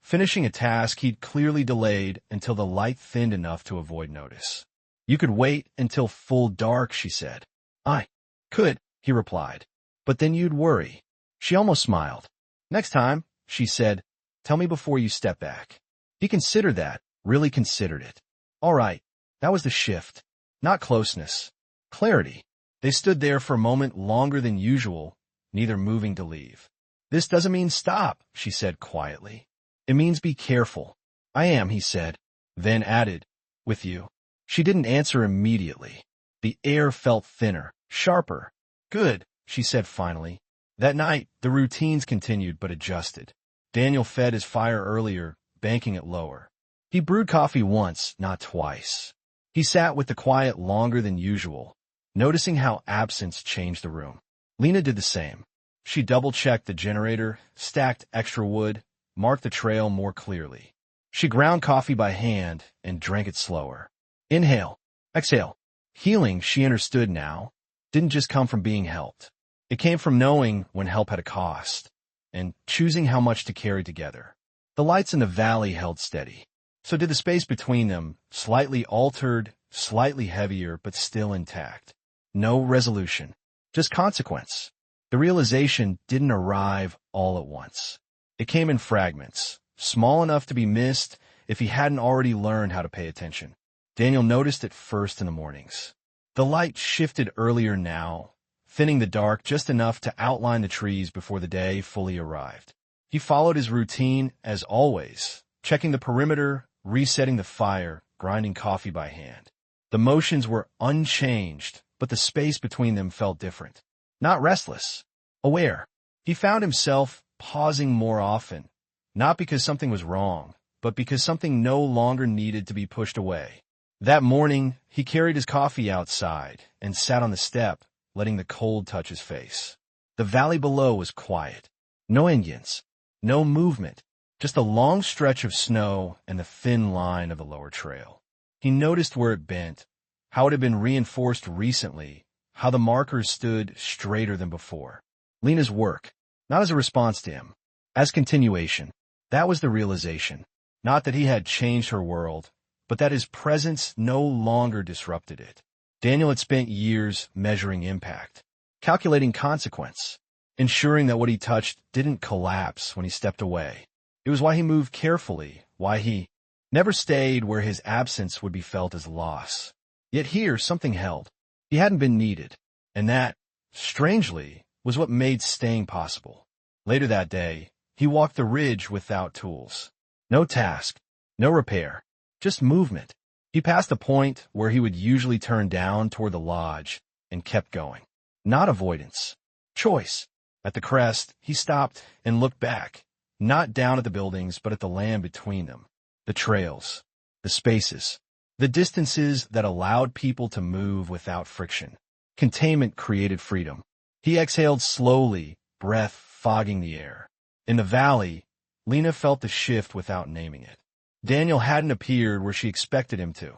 finishing a task he'd clearly delayed until the light thinned enough to avoid notice. "You could wait until full dark," she said. "I could," he replied. "But then you'd worry." She almost smiled. "Next time," she said, "tell me before you step back." He considered that, really considered it. All right, that was the shift. Not closeness. Clarity. They stood there for a moment longer than usual, neither moving to leave. "This doesn't mean stop," she said quietly. "It means be careful." "I am," he said, then added, "with you." She didn't answer immediately. The air felt thinner, sharper. "Good," she said finally. That night, the routines continued but adjusted. Daniel fed his fire earlier, banking it lower. He brewed coffee once, not twice. He sat with the quiet longer than usual, noticing how absence changed the room. Lena did the same. She double-checked the generator, stacked extra wood, marked the trail more clearly. She ground coffee by hand and drank it slower. Inhale, exhale. Healing, she understood now, didn't just come from being helped. It came from knowing when help had a cost, and choosing how much to carry together. The lights in the valley held steady. So did the space between them, slightly altered, slightly heavier, but still intact. No resolution, just consequence. The realization didn't arrive all at once. It came in fragments, small enough to be missed if he hadn't already learned how to pay attention. Daniel noticed it first in the mornings. The light shifted earlier now, thinning the dark just enough to outline the trees before the day fully arrived. He followed his routine as always, checking the perimeter, resetting the fire, grinding coffee by hand. The motions were unchanged, but the space between them felt different. Not restless, aware. He found himself pausing more often, not because something was wrong, but because something no longer needed to be pushed away. That morning, he carried his coffee outside and sat on the step, letting the cold touch his face. The valley below was quiet. No Indians, no movement, just a long stretch of snow and the thin line of the lower trail. He noticed where it bent, how it had been reinforced recently, how the markers stood straighter than before. Lena's work, not as a response to him, as continuation. That was the realization. Not that he had changed her world, but that his presence no longer disrupted it. Daniel had spent years measuring impact, calculating consequence, ensuring that what he touched didn't collapse when he stepped away. It was why he moved carefully, why he never stayed where his absence would be felt as loss. Yet here something held. He hadn't been needed, and that, strangely, was what made staying possible. Later that day, he walked the ridge without tools. No task, no repair, just movement. He passed a point where he would usually turn down toward the lodge and kept going. Not avoidance. Choice. At the crest, he stopped and looked back, not down at the buildings, but at the land between them. The trails, the spaces, the distances that allowed people to move without friction. Containment created freedom. He exhaled slowly, breath fogging the air. In the valley, Lena felt the shift without naming it. Daniel hadn't appeared where she expected him to.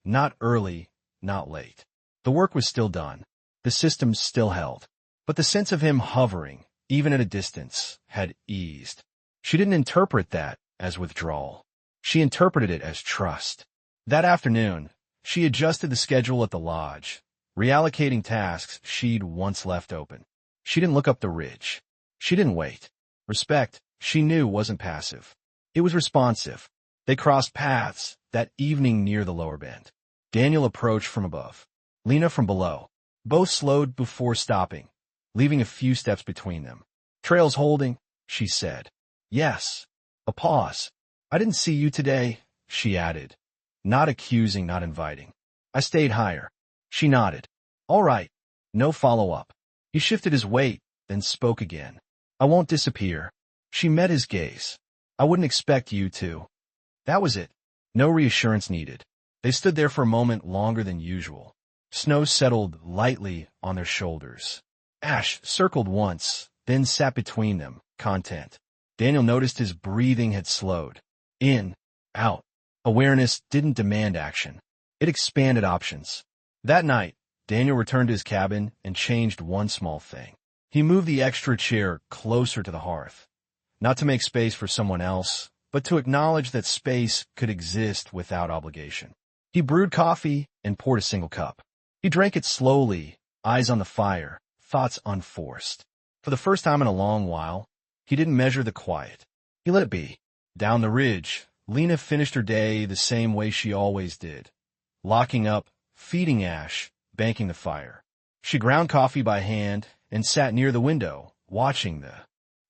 Not early, not late. The work was still done. The systems still held. But the sense of him hovering, even at a distance, had eased. She didn't interpret that as withdrawal. She interpreted it as trust. That afternoon, she adjusted the schedule at the lodge, reallocating tasks she'd once left open. She didn't look up the ridge. She didn't wait. Respect, she knew, wasn't passive. It was responsive. They crossed paths that evening near the lower bend. Daniel approached from above, Lena from below. Both slowed before stopping, leaving a few steps between them. "Trail's holding," she said. "Yes." A pause. "I didn't see you today," she added, not accusing, not inviting. "I stayed higher." She nodded. "All right." No follow-up. He shifted his weight, then spoke again. "I won't disappear." She met his gaze. "I wouldn't expect you to." That was it. No reassurance needed. They stood there for a moment longer than usual. Snow settled lightly on their shoulders. Ash circled once, then sat between them, content. Daniel noticed his breathing had slowed. In, out. Awareness didn't demand action. It expanded options. That night, Daniel returned to his cabin and changed one small thing. He moved the extra chair closer to the hearth. Not to make space for someone else, but to acknowledge that space could exist without obligation. He brewed coffee and poured a single cup. He drank it slowly, eyes on the fire, thoughts unforced. For the first time in a long while, he didn't measure the quiet. He let it be. Down the ridge, Lena finished her day the same way she always did, locking up, feeding Ash, banking the fire. She ground coffee by hand and sat near the window, watching the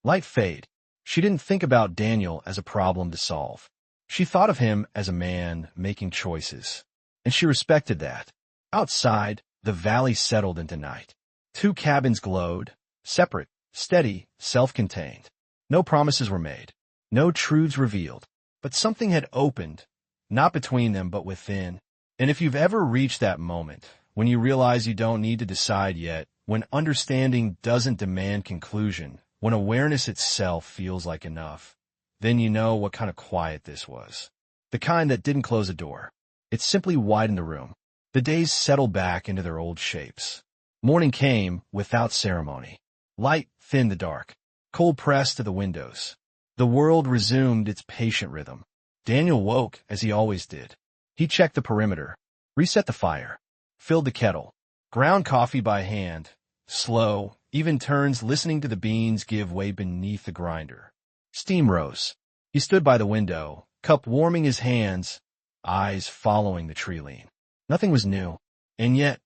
light fade. She didn't think about Daniel as a problem to solve. She thought of him as a man making choices, and she respected that. Outside, the valley settled into night. 2 cabins glowed, separate, steady, self-contained. No promises were made, no truths revealed, but something had opened, not between them but within. And if you've ever reached that moment, when you realize you don't need to decide yet, when understanding doesn't demand conclusion, when awareness itself feels like enough, then you know what kind of quiet this was. The kind that didn't close a door. It simply widened the room. The days settled back into their old shapes. Morning came without ceremony. Light thinned the dark. Cold pressed to the windows. The world resumed its patient rhythm. Daniel woke as he always did. He checked the perimeter, reset the fire, filled the kettle, ground coffee by hand, slow, even turns listening to the beans give way beneath the grinder. Steam rose. He stood by the window, cup warming his hands, eyes following the tree lean. Nothing was new, and yet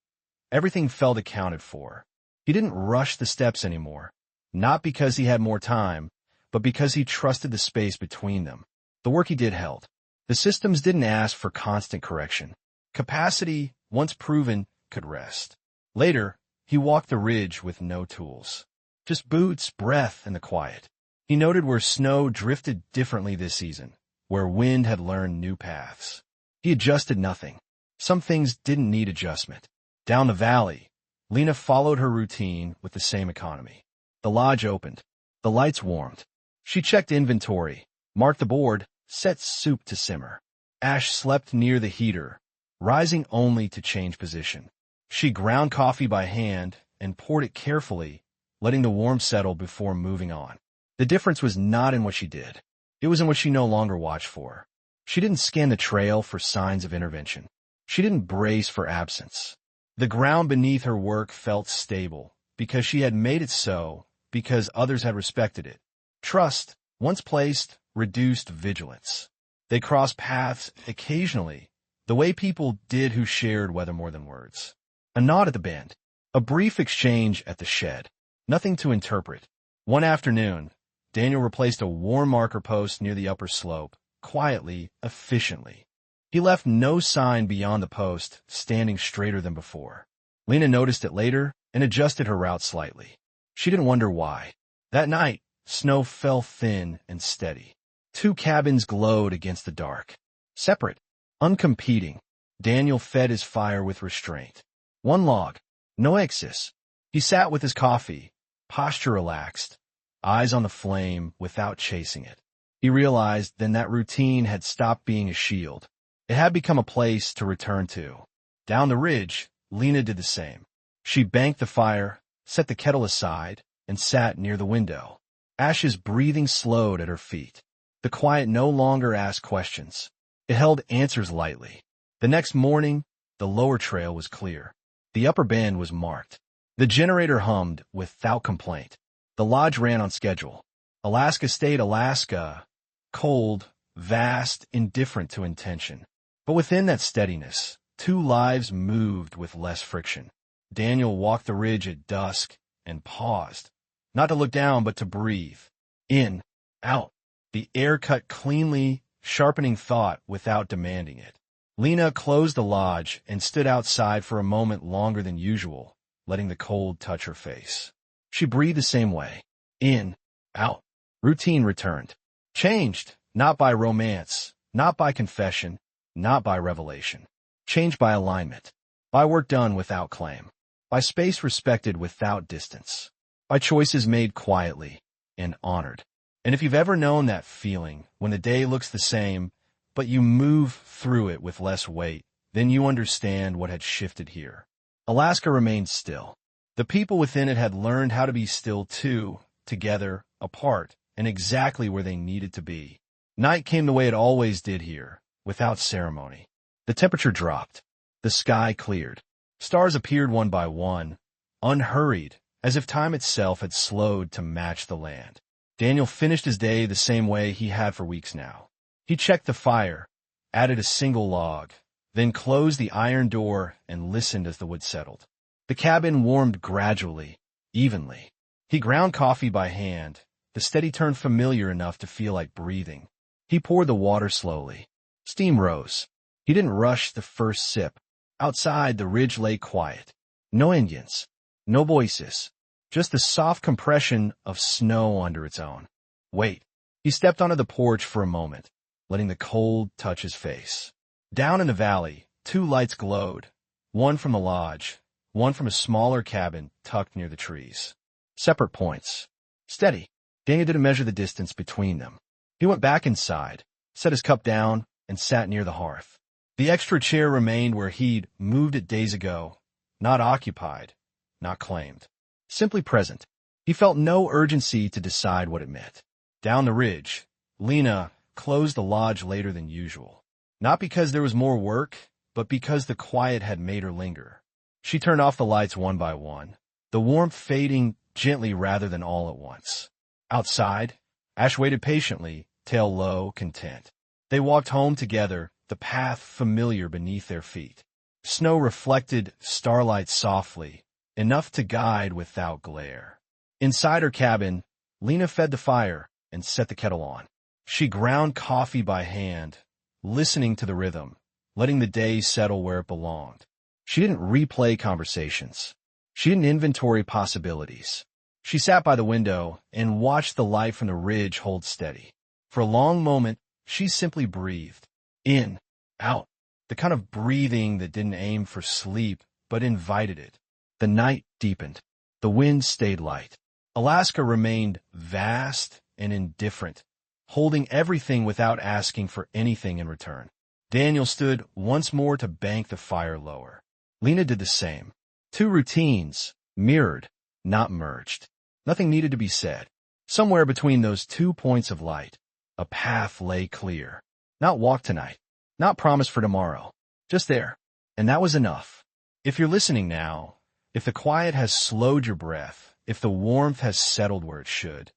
everything felt accounted for. He didn't rush the steps anymore, not because he had more time, but because he trusted the space between them. The work he did held. The systems didn't ask for constant correction. Capacity, once proven, could rest. Later, he walked the ridge with no tools. Just boots, breath, and the quiet. He noted where snow drifted differently this season, where wind had learned new paths. He adjusted nothing. Some things didn't need adjustment. Down the valley, Lena followed her routine with the same economy. The lodge opened. The lights warmed. She checked inventory, marked the board, set soup to simmer. Ash slept near the heater, rising only to change position. She ground coffee by hand and poured it carefully, letting the warmth settle before moving on. The difference was not in what she did. It was in what she no longer watched for. She didn't scan the trail for signs of intervention. She didn't brace for absence. The ground beneath her work felt stable, because she had made it so, because others had respected it. Trust, once placed, reduced vigilance. They crossed paths occasionally, the way people did who shared weather more than words. A nod at the bend. A brief exchange at the shed. Nothing to interpret. One afternoon, Daniel replaced a warm marker post near the upper slope, quietly, efficiently. He left no sign beyond the post, standing straighter than before. Lena noticed it later and adjusted her route slightly. She didn't wonder why. That night, snow fell thin and steady. 2 cabins glowed against the dark. Separate, uncompeting, Daniel fed his fire with restraint. 1 log, no excess. He sat with his coffee, posture relaxed, eyes on the flame without chasing it. He realized then that routine had stopped being a shield. It had become a place to return to. Down the ridge, Lena did the same. She banked the fire, set the kettle aside, and sat near the window. Ash's breathing slowed at her feet. The quiet no longer asked questions. It held answers lightly. The next morning, the lower trail was clear. The upper bend was marked. The generator hummed without complaint. The lodge ran on schedule. Alaska stayed Alaska, cold, vast, indifferent to intention. But within that steadiness, 2 lives moved with less friction. Daniel walked the ridge at dusk and paused, not to look down but to breathe. In, out. The air cut cleanly, sharpening thought without demanding it. Lena closed the lodge and stood outside for a moment longer than usual, letting the cold touch her face. She breathed the same way. In, out. Routine returned. Changed, not by romance, not by confession, not by revelation. Changed by alignment. By work done without claim. By space respected without distance. By choices made quietly and honored. And if you've ever known that feeling, when the day looks the same, but you move through it with less weight, then you understand what had shifted here. Alaska remained still. The people within it had learned how to be still too, together, apart, and exactly where they needed to be. Night came the way it always did here, without ceremony. The temperature dropped. The sky cleared. Stars appeared one by one, unhurried, as if time itself had slowed to match the land. Daniel finished his day the same way he had for weeks now. He checked the fire, added a single log, then closed the iron door and listened as the wood settled. The cabin warmed gradually, evenly. He ground coffee by hand, the steady turn familiar enough to feel like breathing. He poured the water slowly. Steam rose. He didn't rush the first sip. Outside, the ridge lay quiet. No Indians. No voices. Just the soft compression of snow under its own. Wait. He stepped onto the porch for a moment, letting the cold touch his face. Down in the valley, two lights glowed. One from the lodge, one from a smaller cabin tucked near the trees. Separate points. Steady. Daniel didn't measure the distance between them. He went back inside, set his cup down, and sat near the hearth. The extra chair remained where he'd moved it days ago, not occupied, not claimed. Simply present. He felt no urgency to decide what it meant. Down the ridge, Lena closed the lodge later than usual. Not because there was more work, but because the quiet had made her linger. She turned off the lights one by one, the warmth fading gently rather than all at once. Outside, Ash waited patiently, tail low, content. They walked home together, the path familiar beneath their feet. Snow reflected starlight softly, enough to guide without glare. Inside her cabin, Lena fed the fire and set the kettle on. She ground coffee by hand, listening to the rhythm, letting the day settle where it belonged. She didn't replay conversations. She didn't inventory possibilities. She sat by the window and watched the light from the ridge hold steady. For a long moment, she simply breathed. In, out. The kind of breathing that didn't aim for sleep, but invited it. The night deepened. The wind stayed light. Alaska remained vast and indifferent, holding everything without asking for anything in return. Daniel stood once more to bank the fire lower. Lena did the same. Two routines, mirrored, not merged. Nothing needed to be said. Somewhere between those 2 points of light, a path lay clear. Not walk tonight, not promise for tomorrow, just there. And that was enough. If you're listening now, if the quiet has slowed your breath, if the warmth has settled where it should,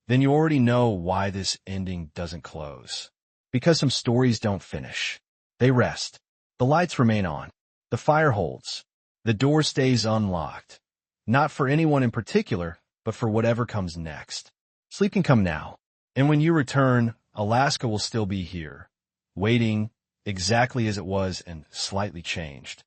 then you already know why this ending doesn't close. Because some stories don't finish. They rest. The lights remain on. The fire holds. The door stays unlocked. Not for anyone in particular, but for whatever comes next. Sleep can come now. And when you return, Alaska will still be here, waiting exactly as it was and slightly changed.